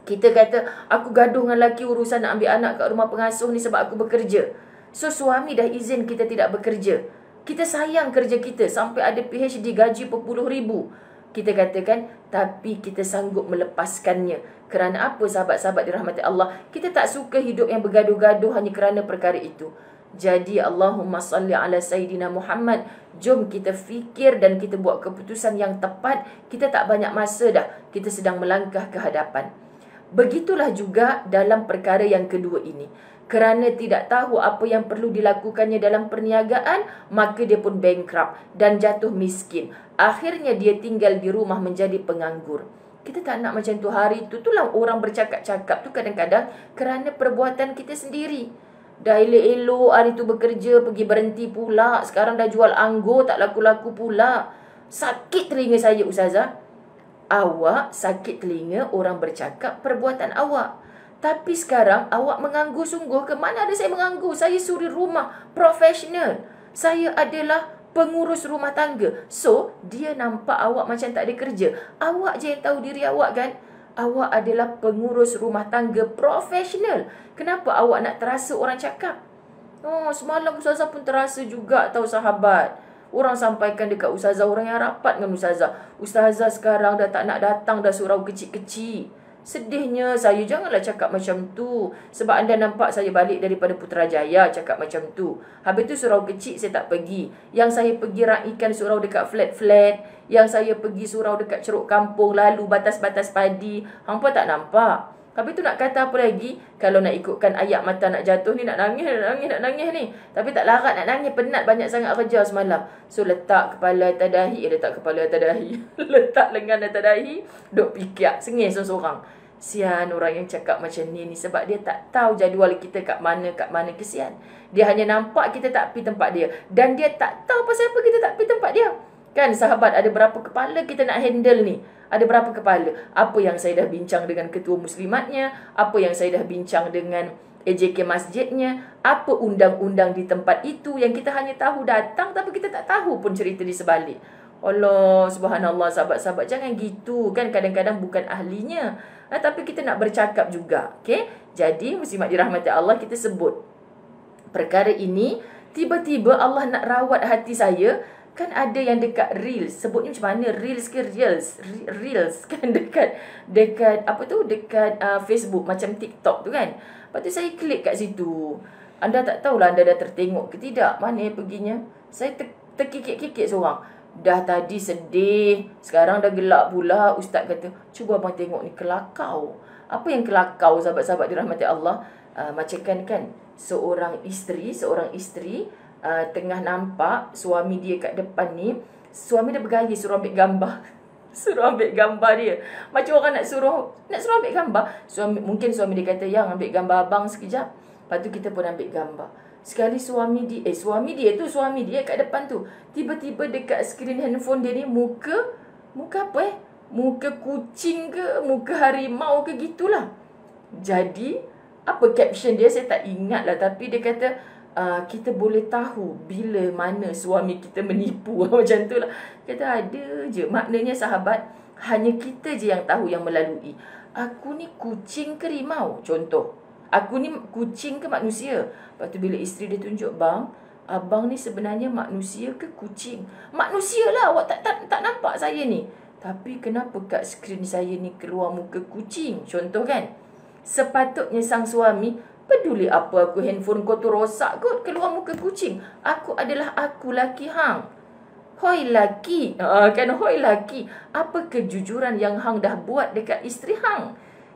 Kita kata, aku gaduh dengan lelaki urusan nak ambil anak kat rumah pengasuh ni sebab aku bekerja. So suami dah izin kita tidak bekerja. Kita sayang kerja kita sampai ada PhD gaji berpuluh ribu. Kita katakan, tapi kita sanggup melepaskannya. Kerana apa, sahabat-sahabat dirahmati Allah? Kita tak suka hidup yang bergaduh-gaduh hanya kerana perkara itu. Jadi Allahumma salli ala Sayyidina Muhammad. Jom kita fikir dan kita buat keputusan yang tepat. Kita tak banyak masa dah. Kita sedang melangkah ke hadapan. Begitulah juga dalam perkara yang kedua ini. Kerana tidak tahu apa yang perlu dilakukannya dalam perniagaan, maka dia pun bankrupt dan jatuh miskin. Akhirnya dia tinggal di rumah menjadi penganggur. Kita tak nak macam tu. Hari tu itulah orang bercakap-cakap tu kadang-kadang kerana perbuatan kita sendiri. Dah elok-elok hari tu bekerja, pergi berhenti pula. Sekarang dah jual anggur, tak laku-laku pula. Sakit telinga saya, Ustazah. Awak sakit telinga orang bercakap perbuatan awak. Tapi sekarang awak menganggur sungguh ke? Mana ada saya menganggur? Saya suri rumah profesional. Saya adalah pengurus rumah tangga. So, dia nampak awak macam tak ada kerja. Awak je yang tahu diri awak kan? Awak adalah pengurus rumah tangga profesional. Kenapa awak nak terasa orang cakap? Semalam Ustazah pun terasa juga tahu, sahabat. Orang sampaikan dekat Ustazah, orang yang rapat dengan Ustazah. Ustazah sekarang dah tak nak datang dah surau kecil-kecil. Sedihnya, saya janganlah cakap macam tu. Sebab anda nampak saya balik daripada Putrajaya cakap macam tu. Habis tu surau kecil saya tak pergi. Yang saya pergi raikan surau dekat flat-flat. Yang saya pergi surau dekat Ceruk Kampung, lalu batas-batas padi. Hampa tak nampak. Habis tu nak kata apa lagi? Kalau nak ikutkan ayat mata nak jatuh ni, nak nangis ni. Tapi tak larat nak nangis, penat banyak sangat kerja semalam. So letak kepala atas dahi, letak lengan atas dahi, duk fikir, sengih seorang-seorang. Sian orang yang cakap macam ni sebab dia tak tahu jadual kita kat mana, kesian. Dia hanya nampak kita tak pergi tempat dia. Dan dia tak tahu pasal apa kita tak pergi tempat dia. Kan sahabat, ada berapa kepala kita nak handle ni? Ada berapa kepala? Apa yang saya dah bincang dengan ketua muslimatnya? Apa yang saya dah bincang dengan AJK masjidnya? Apa undang-undang di tempat itu yang kita hanya tahu datang tapi kita tak tahu pun cerita di sebalik. Allah, subhanallah, sahabat-sahabat, jangan gitu kan. Kadang-kadang bukan ahlinya, tapi kita nak bercakap juga. Okay? Jadi muslimat dirahmati Allah, kita sebut perkara ini. Tiba-tiba Allah nak rawat hati saya. Kan ada yang dekat Reels. Sebutnya macam mana? Reels ke Reels? Reels kan dekat apa tu? Dekat Facebook macam TikTok tu kan. Lepas tu saya klik kat situ. Anda tak tahulah anda dah tertengok ke tidak. Mana perginya? Saya terkikik-kikik seorang. Dah tadi sedih, sekarang dah gelap pula. Ustaz kata, cuba abang tengok ni, kelakau. Apa yang kelakau, sahabat-sahabat dirahmati Allah? Macam kan seorang isteri tengah nampak suami dia kat depan ni. Suami dia bergaya suruh ambil gambar. Suruh ambil gambar dia. Macam orang nak suruh ambil gambar. Mungkin suami dia kata, yang ambil gambar abang sekejap. Lepas tu kita pun ambil gambar. Sekali suami dia kat depan tu. Tiba-tiba dekat skrin handphone dia ni muka apa muka kucing ke, muka harimau ke gitulah. Jadi apa caption dia saya tak ingat lah. Tapi dia kata kita boleh tahu bila mana suami kita menipu. Macam tu lah. Kata ada je. Maknanya sahabat, hanya kita je yang tahu yang melalui. Aku ni kucing ke rimau? Contoh. Aku ni kucing ke manusia? Lepas tu bila isteri dia tunjuk, bang, abang ni sebenarnya manusia ke kucing? Manusia lah, awak tak nampak saya ni. Tapi kenapa kat skrin saya ni keluar muka kucing? Contoh kan? Sepatutnya sang suami, peduli apa aku, handphone kau tu rosak kot, keluar muka kucing. Aku adalah aku laki hang. Hoi laki. Kan hoi laki. Apa kejujuran yang hang dah buat dekat isteri hang?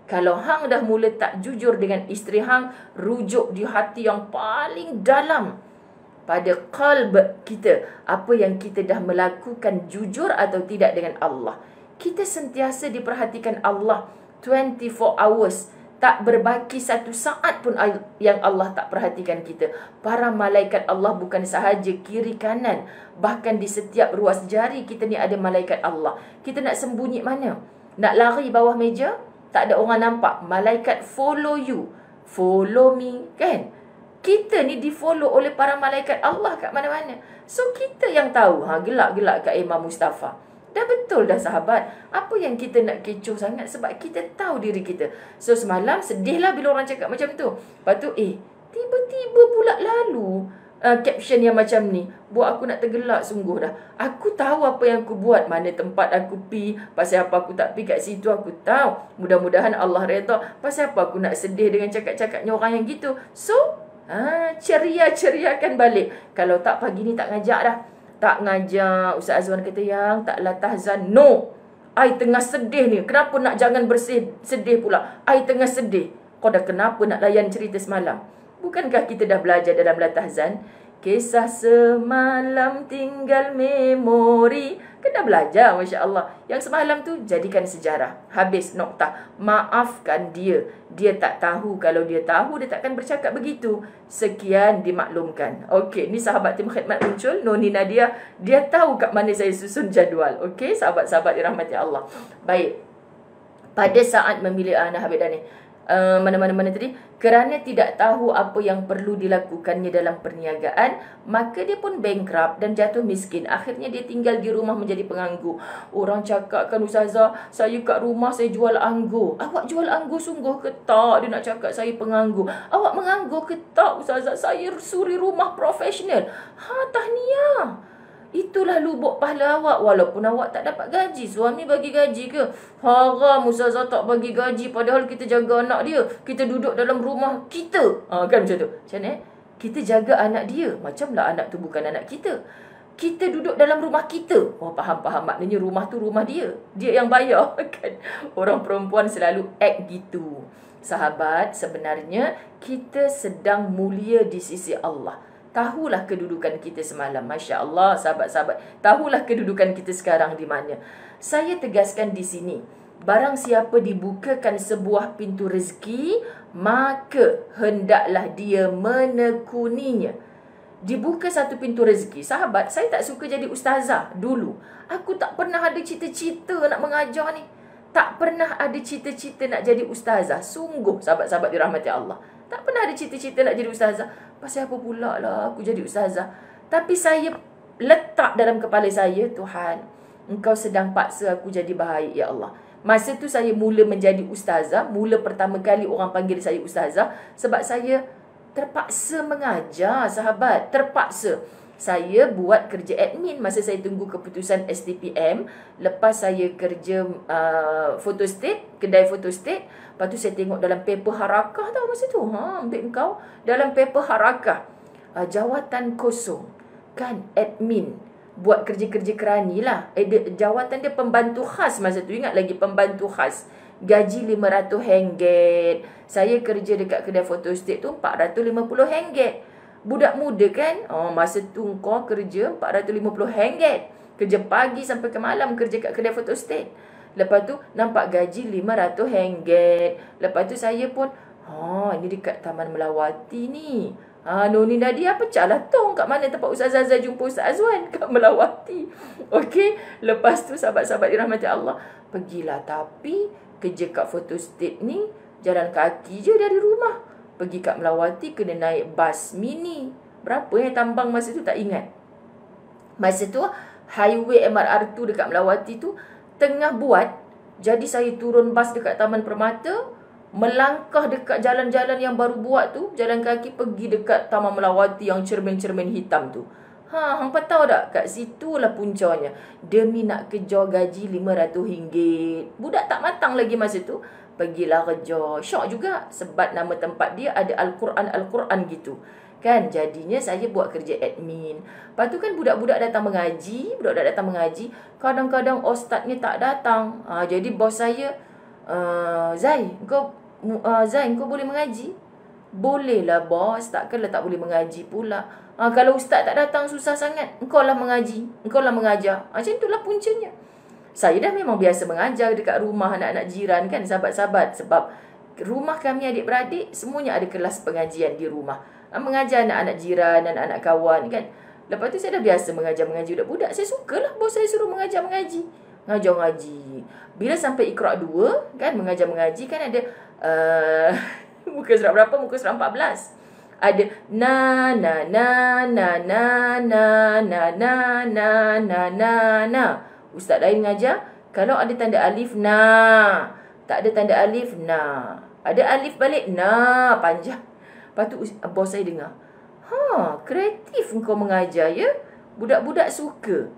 Kalau hang dah mula tak jujur dengan isteri hang, rujuk di hati yang paling dalam. Pada qalb kita. Apa yang kita dah melakukan jujur atau tidak dengan Allah. Kita sentiasa diperhatikan Allah 24 hours. Tak berbaki satu saat pun yang Allah tak perhatikan kita. Para malaikat Allah bukan sahaja kiri kanan. Bahkan di setiap ruas jari kita ni ada malaikat Allah. Kita nak sembunyi mana? Nak lari bawah meja? Tak ada orang nampak. Malaikat follow you. Follow me. Kan? Kita ni di follow oleh para malaikat Allah kat mana-mana. So kita yang tahu. Gelak-gelak kat Imam Mustafa. Dah betul dah sahabat. Apa yang kita nak kecoh sangat? Sebab kita tahu diri kita. So semalam sedihlah bila orang cakap macam tu. Lepas tu tiba-tiba pula lalu caption yang macam ni. Buat aku nak tergelak sungguh dah. Aku tahu apa yang aku buat. Mana tempat aku pi. Pasal apa aku tak pi kat situ aku tahu. Mudah-mudahan Allah redha. Pasal apa aku nak sedih dengan cakap-cakapnya orang yang gitu. So ceria-ceriakan balik. Kalau tak pagi ni tak ngajak dah. Tak ngajak. Ustaz Azwan kata, yang taklah tahzan. No. I tengah sedih ni. Kenapa nak jangan sedih pula? I tengah sedih. Kau dah kenapa nak layan cerita semalam? Bukankah kita dah belajar dalam la tahzan? Kisah semalam tinggal memori. Kan dah belajar, Masya Allah. Yang semalam tu jadikan sejarah. Habis noktah. Maafkan dia. Dia tak tahu. Kalau dia tahu, dia takkan bercakap begitu. Sekian dimaklumkan. Okey, ni sahabat tim khidmat muncul. Noni Nadia. Dia tahu kat mana saya susun jadual. Okey, sahabat-sahabat dirahmati Allah. Baik. Pada saat memilih anak Habib Dani. Mana tadi? Kerana tidak tahu apa yang perlu dilakukannya dalam perniagaan, maka dia pun bankrupt dan jatuh miskin. Akhirnya dia tinggal di rumah menjadi penganggur. Orang cakap kan, Ustazah, saya kat rumah saya jual anggur. Awak jual anggur sungguh ke tak? Dia nak cakap saya penganggur. Awak menganggur ke tak, Ustazah? Saya suri rumah profesional. Tahniah. Itulah lubuk pahala awak. Walaupun awak tak dapat gaji. Suami bagi gaji ke? Haram Ustazah tak bagi gaji. Padahal kita jaga anak dia. Kita duduk dalam rumah kita. Kan macam tu. Macam mana? Kita jaga anak dia. Macamlah anak tu bukan anak kita. Kita duduk dalam rumah kita. Faham. Maknanya rumah tu rumah dia. Dia yang bayar. Kan? Orang perempuan selalu act gitu. Sahabat, sebenarnya kita sedang mulia di sisi Allah. Tahulah kedudukan kita semalam. Masya Allah, sahabat-sahabat. Tahulah kedudukan kita sekarang di mana. Saya tegaskan di sini. Barang siapa dibukakan sebuah pintu rezeki, maka hendaklah dia menekuninya. Dibuka satu pintu rezeki. Sahabat, saya tak suka jadi ustazah dulu. Aku tak pernah ada cita-cita nak mengajar ni. Tak pernah ada cita-cita nak jadi ustazah. Sungguh, sahabat-sahabat dirahmati Allah. Tak pernah ada cita-cita nak jadi ustazah. Pasal apa pula lah aku jadi ustazah? Tapi saya letak dalam kepala saya, Tuhan, Engkau sedang paksa aku jadi baik, ya Allah. Masa tu saya mula menjadi ustazah. Mula pertama kali orang panggil saya ustazah. Sebab saya terpaksa mengajar, sahabat. Terpaksa. Saya buat kerja admin masa saya tunggu keputusan STPM. Lepas saya kerja photostat, kedai photostat. Lepas tu saya tengok dalam paper harakah tau masa tu. Ambil kau. Dalam paper harakah. Jawatan kosong. Kan, admin. Buat kerja-kerja kerani lah. Jawatan dia pembantu khas masa tu. Ingat lagi pembantu khas. gaji RM500. Saya kerja dekat kedai photostat tu RM450. Budak muda kan? Masa tu kau kerja RM450. Kerja pagi sampai ke malam kerja kat kedai photostat. Lepas tu nampak gaji RM500. Lepas tu saya pun, ini dekat Taman Melawati ni. Noni Nadia pecah lah tong kat mana tempat Ustaz Azhar jumpa Ustaz Azwan, kat Melawati. Okey, lepas tu sahabat-sahabat dirahmati Allah, pergilah. Tapi kerja kat photostat ni jalan kaki je dari rumah. Pergi kat Melawati kena naik bas mini. Berapa tambang masa tu tak ingat. Masa tu highway MRT dekat Melawati tu tengah buat. Jadi saya turun bas dekat Taman Permata, melangkah dekat jalan-jalan yang baru buat tu, jalan kaki pergi dekat Taman Melawati yang cermin-cermin hitam tu. Hampa tahu tak? Kat situlah puncanya. Demi nak kejar gaji RM500. Budak tak matang lagi masa tu. Pergilah kerja. Syok juga. Sebab nama tempat dia ada Al-Quran gitu. Kan? Jadinya saya buat kerja admin. Lepas tu kan budak-budak datang mengaji. Kadang-kadang ustaznya tak datang. Jadi bos saya, Zai, kau boleh mengaji? Bolehlah bos, takkanlah tak boleh mengaji pula. Kalau ustaz tak datang susah sangat, engkau lah mengaji, engkau lah mengajar. Macam itulah puncanya. Saya dah memang biasa mengajar dekat rumah anak-anak jiran kan, sahabat-sahabat. Sebab rumah kami adik-beradik semuanya ada kelas pengajian di rumah. Mengajar anak-anak jiran, anak-anak kawan kan. Lepas tu saya dah biasa mengaji budak-budak. Saya sukalah bos saya suruh mengajar mengaji. Bila sampai Iqra' 2 kan, mengaji kan ada muka surat berapa? Muka surat 14. Ada na. Ustaz lain mengajar, kalau ada tanda alif na, tak ada tanda alif na, ada alif balik na, panjang. Lepas tu bos saya dengar, kreatif engkau mengajar ya, budak-budak suka.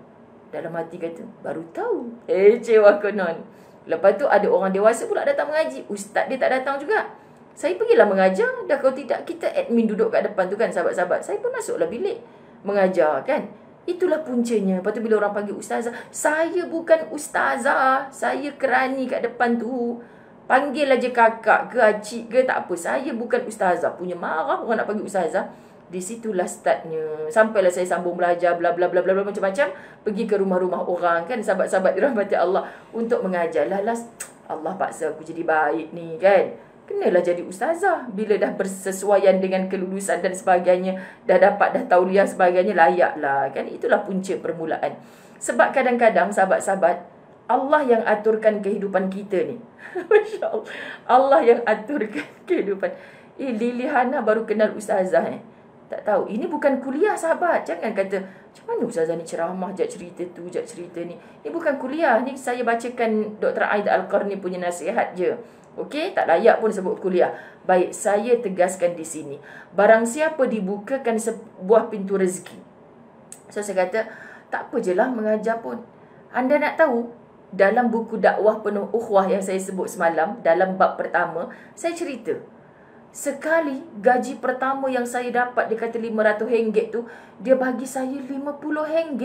Dalam hati kata, baru tahu. Cewa konon. Lepas tu ada orang dewasa pula datang mengaji. Ustaz dia tak datang juga. Saya pergilah mengajar. Dah kalau tidak, kita admin duduk kat depan tu kan, sahabat-sahabat. Saya pun masuklah bilik mengajar kan. Itulah puncanya. Lepas tu bila orang panggil ustazah, saya bukan ustazah. Saya kerani kat depan tu. Panggil aja kakak ke acik ke, tak apa. Saya bukan ustazah. Punya marah orang nak panggil ustazah. Di situlah startnya. Sampailah saya sambung belajar bla bla bla bla macam-macam, pergi ke rumah-rumah orang kan, sahabat-sahabat dirahmati Allah, untuk mengajar. Last Allah paksa aku jadi baik ni kan. Kenalah jadi ustazah. Bila dah bersesuaian dengan kelulusan dan sebagainya, dah dapat dah tauliah sebagainya, layaklah kan. Itulah punca permulaan. Sebab kadang-kadang sahabat-sahabat, Allah yang aturkan kehidupan kita ni. Masya Allah. Allah yang aturkan kehidupan. Lili Hana baru kenal ustazah tak tahu. Ini bukan kuliah sahabat. Jangan kata, macam mana ustazah ni ceramah, jap cerita tu, jap cerita ni. Ini bukan kuliah. Ni saya bacakan Dr. Aida Al-Qarni punya nasihat je. Okey, tak layak pun sebut kuliah. Baik, saya tegaskan di sini. Barang siapa dibukakan sebuah pintu rezeki. So saya kata, tak apa je lah mengajar pun. Anda nak tahu, dalam buku dakwah penuh ukhuwah yang saya sebut semalam, dalam bab pertama, saya cerita. Sekali gaji pertama yang saya dapat, dia kata RM500 tu, dia bagi saya RM50.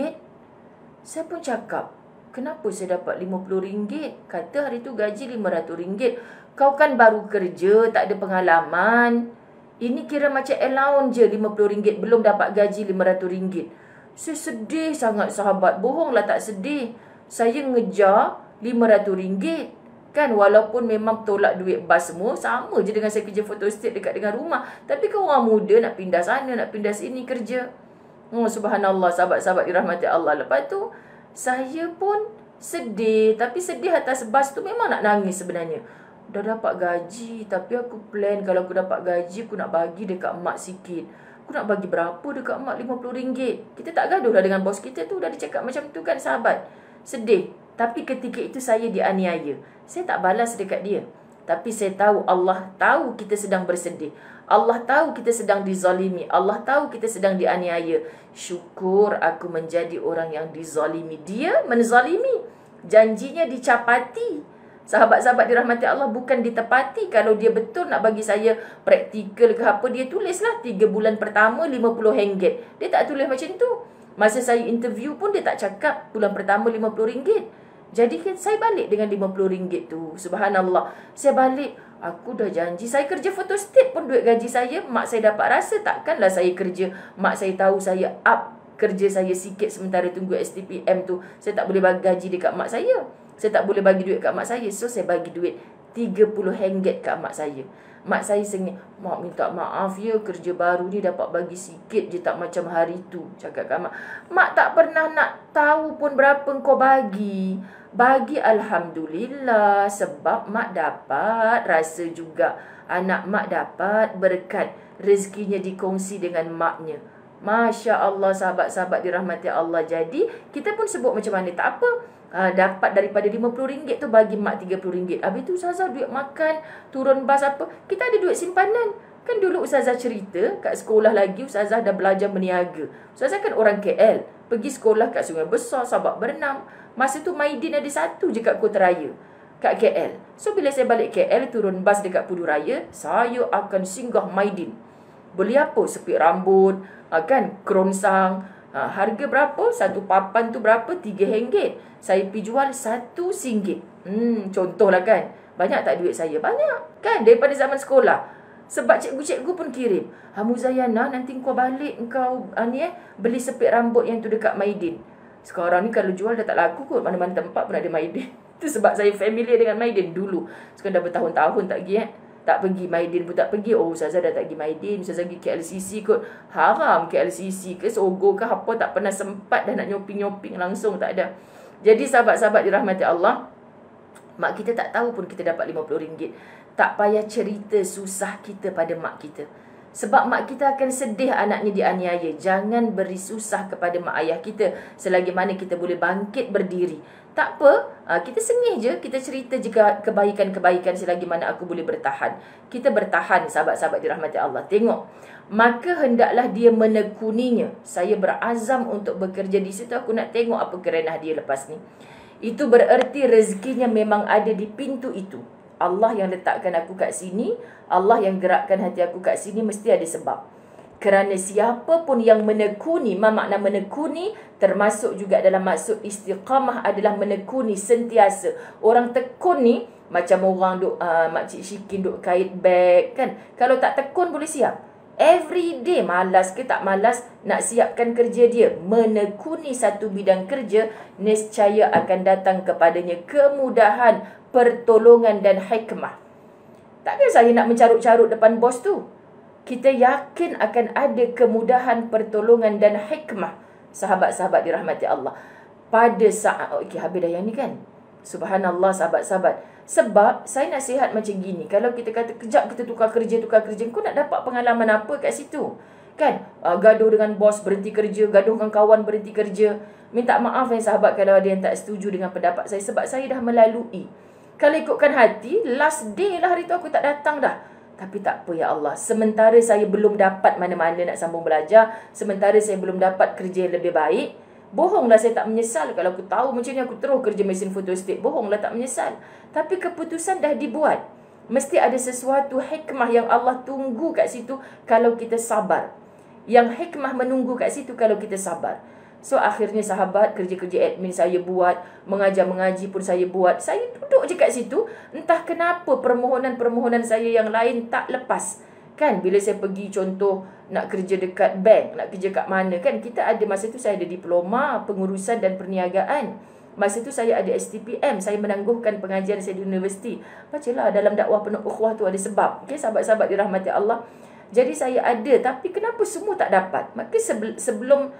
Saya pun cakap, kenapa saya dapat RM50? Kata hari tu gaji RM500. Kau kan baru kerja, tak ada pengalaman. Ini kira macam allowance je RM50, belum dapat gaji RM500. Saya sedih sangat sahabat. Bohonglah tak sedih. Saya ngejar RM500. Kan, walaupun memang tolak duit bas semua, sama je dengan saya kerja photostat dekat dengan rumah. Tapi kan orang muda nak pindah sana, nak pindah sini kerja. Subhanallah, sahabat-sahabat dirahmati Allah. Lepas tu, saya pun sedih. Tapi sedih atas bas tu memang nak nangis sebenarnya. Dah dapat gaji, tapi aku plan kalau aku dapat gaji, aku nak bagi dekat mak sikit. Aku nak bagi berapa dekat mak? RM50. Kita tak gaduh lah dengan bos kita tu. Dah dicakap macam tu kan sahabat. Sedih. Tapi ketika itu saya dianiaya. Saya tak balas dekat dia. Tapi saya tahu Allah tahu kita sedang bersedih. Allah tahu kita sedang dizalimi. Allah tahu kita sedang dianiaya. Syukur aku menjadi orang yang dizalimi. Dia menzalimi. Janjinya dicapati. Sahabat-sahabat dirahmati Allah, bukan ditepati. Kalau dia betul nak bagi saya praktikal ke apa, dia tulislah 3 bulan pertama RM50. Dia tak tulis macam tu. Masa saya interview pun dia tak cakap bulan pertama RM50. Jadi kan saya balik dengan RM50 tu. Subhanallah. Saya balik, aku dah janji. Saya kerja photostat pun duit gaji saya. Mak saya dapat rasa takkanlah saya kerja. Mak saya tahu saya up kerja saya sikit sementara tunggu STPM tu. Saya tak boleh bagi gaji dekat mak saya. Saya tak boleh bagi duit kat mak saya. So saya bagi duit RM30 kat mak saya. Mak saya sengit, mak minta maaf ya, kerja baru ni dapat bagi sikit je, tak macam hari tu. Cakap kat mak, mak tak pernah nak tahu pun berapa kau bagi. Bagi Alhamdulillah, sebab mak dapat, rasa juga anak mak dapat berkat rezekinya dikongsi dengan maknya. Masya Allah, sahabat-sahabat dirahmati Allah. Jadi kita pun sebut macam mana, tak apa. Dapat daripada RM50 tu bagi mak RM30. Habis tu Ustazah duit makan, turun bas apa, kita ada duit simpanan. Kan dulu Ustazah cerita kat sekolah lagi, Ustazah dah belajar berniaga. Ustazah kan orang KL, pergi sekolah kat Sungai Besar, Sabak berenang. Masa tu Maidin ada satu je kat Kota Raya, kat KL. So bila saya balik KL, turun bas dekat Pudu Raya, saya akan singgah Maidin. Beli apa? Sepik rambut, kan, keronsang. Harga berapa? Satu papan tu berapa? RM3. Saya pergi jual RM1. Contohlah kan. Banyak tak duit saya? Banyak kan, daripada zaman sekolah. Sebab cikgu-cikgu pun kirim, Muzayana, nanti kau balik, kau beli sepik rambut yang tu dekat Maidin. Sekarang ni kalau jual dah tak laku kot. Mana-mana tempat pun ada Maidin. Itu sebab saya familiar dengan Maidin dulu. Sekarang dah bertahun-tahun tak pergi tak pergi Maidin pun tak pergi. Oh, Ustazah dah tak pergi Maidin, Ustazah pergi KLCC kot. Haram KLCC ke Sogo ke apa, tak pernah sempat dah nak nyoping-nyoping langsung, tak ada. Jadi sahabat-sahabat dirahmati Allah, mak kita tak tahu pun kita dapat RM50. Tak payah cerita susah kita pada mak kita. Sebab mak kita akan sedih anaknya dianiaya. Jangan beri susah kepada mak ayah kita selagi mana kita boleh bangkit berdiri. Tak apa, kita sengih je, kita cerita jika kebaikan-kebaikan selagi mana aku boleh bertahan. Kita bertahan, sahabat-sahabat dirahmati Allah. Tengok, maka hendaklah dia menekuninya. Saya berazam untuk bekerja di situ. Aku nak tengok apa kerenah dia lepas ni. Itu bererti rezekinya memang ada di pintu itu. Allah yang letakkan aku kat sini, Allah yang gerakkan hati aku kat sini, mesti ada sebab. Kerana siapa pun yang menekuni, makna menekuni termasuk juga dalam maksud istiqamah adalah menekuni sentiasa. Orang tekun ni macam orang duk Makcik Syikin duk kait beg kan. Kalau tak tekun boleh siap. Every day, malas ke tak malas nak siapkan kerja dia, menekuni satu bidang kerja, nescaya akan datang kepadanya kemudahan, pertolongan dan hikmah. Tak ada saya nak mencarut-carut depan bos tu. Kita yakin akan ada kemudahan, pertolongan dan hikmah. Sahabat-sahabat dirahmati Allah. Pada saat, okey, habis dah yang ni kan. Subhanallah sahabat-sahabat. Sebab saya nasihat macam gini. Kalau kita kata kejap kita tukar kerja. Kau nak dapat pengalaman apa kat situ? Kan? Gaduh dengan bos, berhenti kerja. Gaduh dengan kawan, berhenti kerja. Minta maaf sahabat kalau ada yang tak setuju dengan pendapat saya. Sebab saya dah melalui. Kalau ikutkan hati, last day lah hari tu aku tak datang dah. Tapi tak apa ya Allah. Sementara saya belum dapat mana-mana nak sambung belajar. Sementara saya belum dapat kerja yang lebih baik. Bohonglah saya tak menyesal. Kalau aku tahu macam ni aku terus kerja mesin photostat. Bohonglah tak menyesal. Tapi keputusan dah dibuat. Mesti ada sesuatu hikmah yang Allah tunggu kat situ kalau kita sabar. Yang hikmah menunggu kat situ kalau kita sabar. So akhirnya sahabat, kerja-kerja admin saya buat, mengajar-mengaji pun saya buat. Saya duduk je kat situ. Entah kenapa permohonan-permohonan saya yang lain tak lepas. Kan bila saya pergi contoh nak kerja dekat bank, nak kerja kat mana kan, kita ada masa tu saya ada diploma pengurusan dan perniagaan. Masa tu saya ada STPM, saya menangguhkan pengajian saya di universiti. Bacalah dalam dakwah penuh ukhuwah tu ada sebab. Okay, sahabat-sahabat dirahmati Allah. Jadi saya ada, tapi kenapa semua tak dapat? Maka sebelum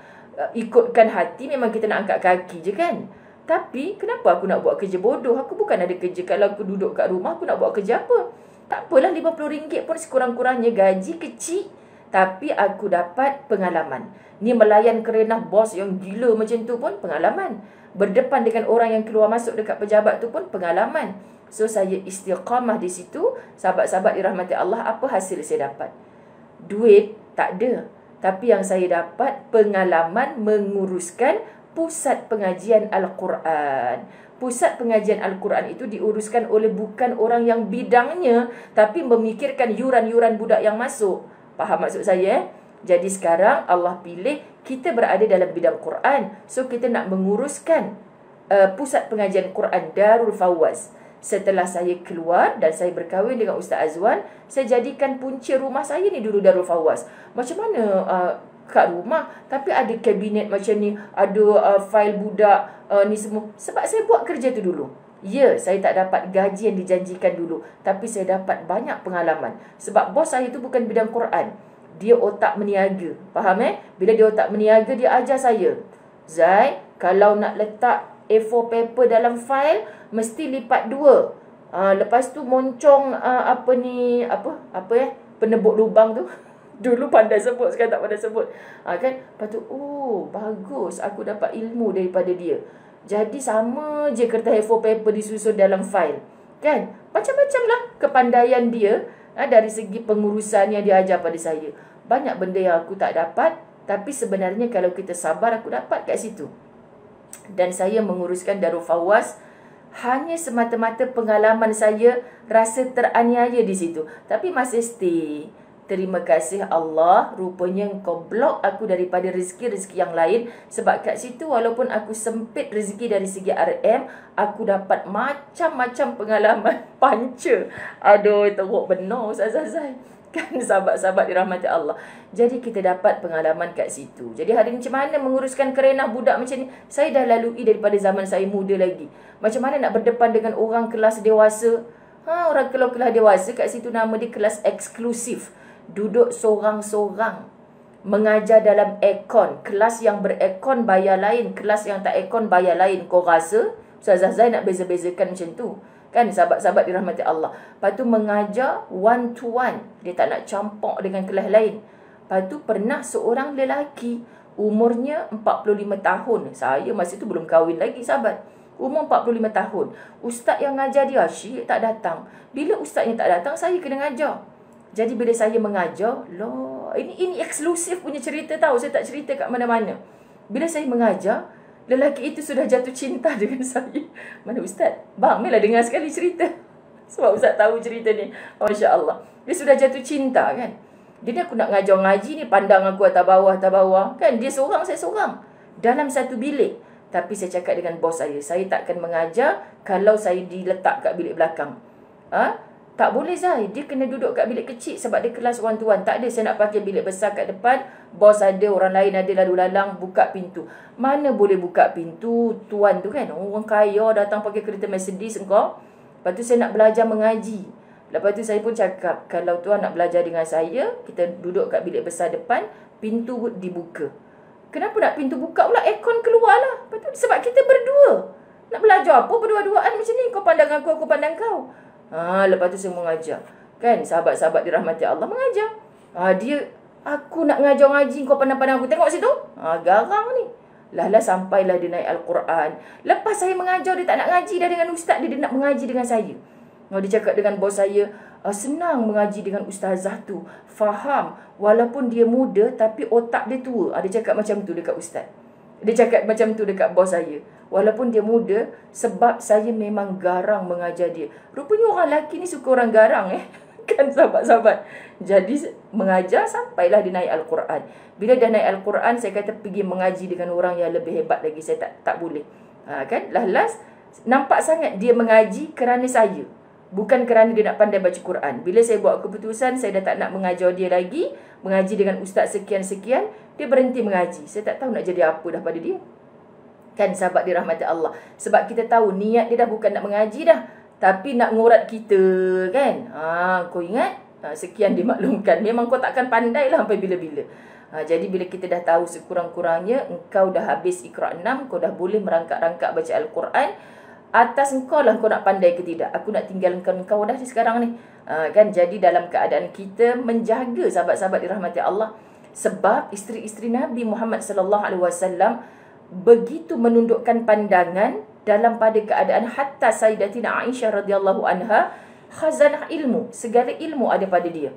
ikutkan hati, memang kita nak angkat kaki je kan. Tapi kenapa aku nak buat kerja bodoh? Aku bukan ada kerja. Kalau aku duduk kat rumah, aku nak buat kerja apa? Tak apalah, RM50 pun sekurang-kurangnya gaji kecil. Tapi aku dapat pengalaman. Ni melayan kerenah bos yang gila macam tu pun pengalaman. Berdepan dengan orang yang keluar masuk dekat pejabat tu pun pengalaman. So saya istiqamah di situ. Sahabat-sahabat dirahmati Allah, apa hasil saya dapat? Duit tak ada. Tapi yang saya dapat pengalaman menguruskan pusat pengajian Al-Quran. Pusat pengajian Al-Quran itu diuruskan oleh bukan orang yang bidangnya, tapi memikirkan yuran-yuran budak yang masuk. Faham maksud saya? Jadi sekarang Allah pilih kita berada dalam bidang Quran. So kita nak menguruskan Pusat Pengajian Quran Darul Fawaz. Setelah saya keluar dan saya berkahwin dengan Ustaz Azwan, saya jadikan punca rumah saya ni dulu Darul Fawaz. Macam mana kat rumah tapi ada kabinet macam ni, ada fail budak ni semua? Sebab saya buat kerja tu dulu. Ya, saya tak dapat gaji yang dijanjikan dulu, tapi saya dapat banyak pengalaman. Sebab bos saya tu bukan bidang Quran, dia otak meniaga. Faham Bila dia otak meniaga, dia ajar saya, Zai, kalau nak letak A4 paper dalam file, mesti lipat 2. Lepas tu moncong penebuk lubang tu. Dulu pandai sebut, sekarang tak pandai sebut. Kan? Lepas tu, bagus, aku dapat ilmu daripada dia. Jadi sama je kertas A4 paper disusun dalam file. Kan? Macam-macam lah kepandaian dia dari segi pengurusan yang dia ajar pada saya. Banyak benda yang aku tak dapat, tapi sebenarnya kalau kita sabar, aku dapat kat situ. Dan saya menguruskan Darul Fawaz hanya semata-mata pengalaman saya rasa teraniaya di situ. Tapi masih stay. Terima kasih Allah, rupanya engkau blok aku daripada rezeki-rezeki yang lain. Sebab kat situ walaupun aku sempit rezeki dari segi RM, aku dapat macam-macam pengalaman panca. Aduh, teruk benar Ustaz Azai. Kan sahabat-sahabat dirahmati Allah. Jadi kita dapat pengalaman kat situ. Jadi hari ni macam mana menguruskan kerenah budak macam ni, saya dah lalui daripada zaman saya muda lagi. Macam mana nak berdepan dengan orang kelas dewasa. Orang kelas dewasa kat situ nama dia kelas eksklusif. Duduk sorang-sorang. Mengajar dalam aircon. Kelas yang beraircon bayar lain, kelas yang tak aircon bayar lain. Kau rasa Ustazah Zai nak beza-bezakan macam tu? Kan sahabat-sahabat dirahmati Allah. Lepas tu mengajar one to one. Dia tak nak campur dengan kelas lain. Lepas tu pernah seorang lelaki, umurnya 45 tahun. Saya masa tu belum kahwin lagi sahabat. Umur 45 tahun. Ustaz yang ngajar dia asyik tak datang. Bila ustaz yang tak datang, saya kena ngajar. Jadi bila saya mengajar, ini eksklusif punya cerita tahu. Saya tak cerita kat mana-mana. Bila saya mengajar, lelaki itu sudah jatuh cinta dengan saya. Mana ustaz? Bang, mela dengar sekali cerita. Sebab ustaz tahu cerita ni. Masya Allah. Dia sudah jatuh cinta kan. Dia ni aku nak ngajar ngaji ni, pandang aku atas bawah. Kan dia seorang, saya seorang. Dalam satu bilik. Tapi saya cakap dengan bos saya takkan mengajar kalau saya diletak kat bilik belakang. Tak boleh Zai, dia kena duduk kat bilik kecil sebab dia kelas one to one. Tak ada saya nak pakai bilik besar kat depan. Bos ada, orang lain ada, lalu lalang buka pintu. Mana boleh buka pintu tuan tu kan? Orang kaya datang pakai kereta Mercedes engkau. Lepas tu saya nak belajar mengaji. Lepas tu saya pun cakap, kalau tuan nak belajar dengan saya, kita duduk kat bilik besar depan, pintu dibuka. Kenapa nak pintu buka pula? Aircon keluar lah. Lepas tu sebab kita berdua. Nak belajar apa berdua-duaan macam ni? Kau pandang aku pandang kau. Lepas tu saya mengajar. Kan sahabat-sahabat dirahmati Allah mengajar. Aku nak ngajar ngaji, kau pandang-pandang aku. Tengok situ. Garang ni. Lah sampailah dia naik Al-Quran. Lepas saya mengajar, dia tak nak ngaji dah dengan ustaz dia nak mengaji dengan saya. Dia cakap dengan bos saya, senang mengaji dengan ustazah tu. Faham. Walaupun dia muda, tapi otak dia tua. Dia cakap macam tu dekat ustaz. Dia cakap macam tu dekat bos saya. Walaupun dia muda, sebab saya memang garang mengajar dia. Rupanya orang lelaki ni suka orang garang Kan sahabat-sahabat. Jadi mengajar sampailah dia naik Al-Quran. Bila dah naik Al-Quran, saya kata pergi mengaji dengan orang yang lebih hebat lagi. Saya tak boleh. Kan last nampak sangat dia mengaji kerana saya. Bukan kerana dia nak pandai baca Quran. Bila saya buat keputusan, saya dah tak nak mengajar dia lagi. Mengaji dengan ustaz sekian-sekian, dia berhenti mengaji. Saya tak tahu nak jadi apa dah pada dia. Kan sahabat dirahmati Allah. Sebab kita tahu niat dia dah bukan nak mengaji dah, tapi nak ngurat kita kan. Kau ingat? Sekian dimaklumkan. Memang kau takkan pandai lah sampai bila-bila. Jadi bila kita dah tahu sekurang-kurangnya engkau dah habis Iqra' 6, kau dah boleh merangkak-rangkak baca Al-Quran. Atas engkau lah kau nak pandai ke tidak. Aku nak tinggalkan engkau dah sekarang ni. Kan jadi dalam keadaan kita menjaga sahabat-sahabat dirahmati Allah. Sebab isteri-isteri Nabi Muhammad sallallahu alaihi wasallam begitu menundukkan pandangan dalam pada keadaan hatta Sayyidatina Aisyah radhiyallahu anha khazanah ilmu, segala ilmu ada pada dia.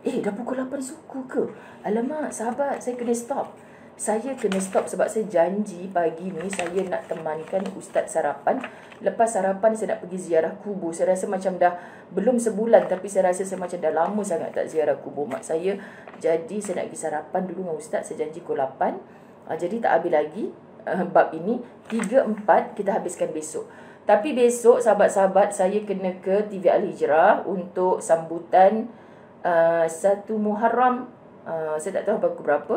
Dah pukul 8 suku ke? Alamak sahabat, saya kena stop. Saya kena stop sebab saya janji pagi ni saya nak temankan ustaz sarapan. Lepas sarapan saya nak pergi ziarah kubur. Saya rasa macam dah belum sebulan, tapi saya rasa saya macam dah lama sangat tak ziarah kubur mak saya. Jadi saya nak pergi sarapan dulu dengan ustaz. Saya janji pukul 8. Jadi tak habis lagi. bab ini. 3, 4 kita habiskan besok. Tapi besok sahabat-sahabat saya kena ke TV Al-Hijrah untuk sambutan 1 Muharram. Saya tak tahu pukul berapa.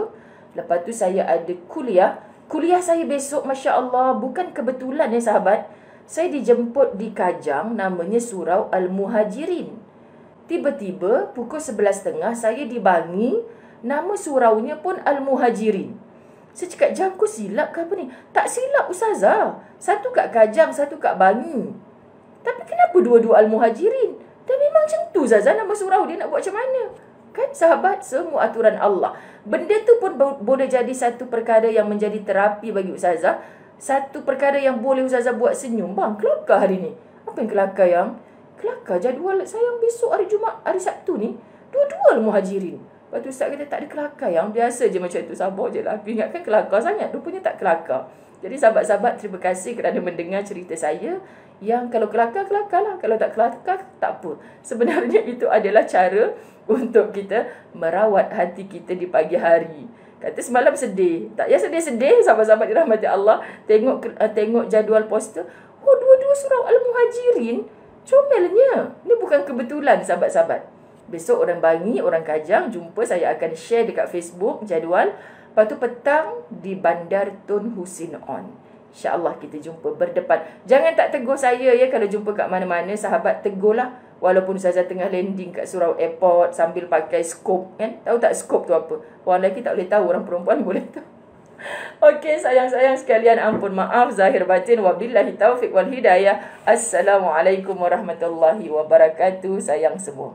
Lepas tu saya ada kuliah. Kuliah saya besok, Masya Allah, bukan kebetulan sahabat. Saya dijemput di Kajang, namanya Surau Al-Muhajirin. Tiba-tiba pukul 11.30 saya dibangi, nama suraunya pun Al-Muhajirin. Saya cakap, jangku silap ke apa ni? Tak silap Ustazah. Satu kat Kajang, satu kat Bangi. Tapi kenapa dua-dua Al-Muhajirin? Dan memang macam tu Ustazah nama surau dia, nak buat macam mana? Kan sahabat, semua aturan Allah. Benda tu pun boleh jadi satu perkara yang menjadi terapi bagi Ustazah. Satu perkara yang boleh Ustazah buat senyum. Bang, kelakar hari ni. Apa yang kelakar yang? Kelakar jadual sayang besok hari Jumaat, hari Sabtu ni. Dua-dua Al-Muhajirin. Lepas tu Ustaz kata tak ada kelakar yang. Biasa je macam tu, sabar je lah. Tapi ingatkan kelakar sangat. Rupanya tak kelakar. Jadi sahabat-sahabat, terima kasih kerana mendengar cerita saya. Yang kalau kelakar, kelakar lah. Kalau tak kelakar, tak apa. Sebenarnya itu adalah cara untuk kita merawat hati kita di pagi hari. Kata semalam sedih. Tak payah sedih-sedih sahabat-sahabat dirahmati Allah. Tengok jadual poster. Oh, dua-dua surau Al-Muhajirin. Comelnya. Ini bukan kebetulan sahabat-sahabat. Besok orang Bangi, orang Kajang jumpa. Saya akan share dekat Facebook jadual. Lepas tu petang di Bandar Tun Husin On. InsyaAllah kita jumpa berdepan. Jangan tak tegur saya ya kalau jumpa kat mana-mana. Sahabat tegurlah. Walaupun Ustazah tengah landing kat surau airport sambil pakai skop kan. Tahu tak skop tu apa? Orang lelaki tak boleh tahu, orang perempuan boleh tahu. Okey, sayang-sayang sekalian, ampun maaf zahir batin, wabillahi taufiq wal hidayah. Assalamualaikum warahmatullahi wabarakatuh. Sayang semua.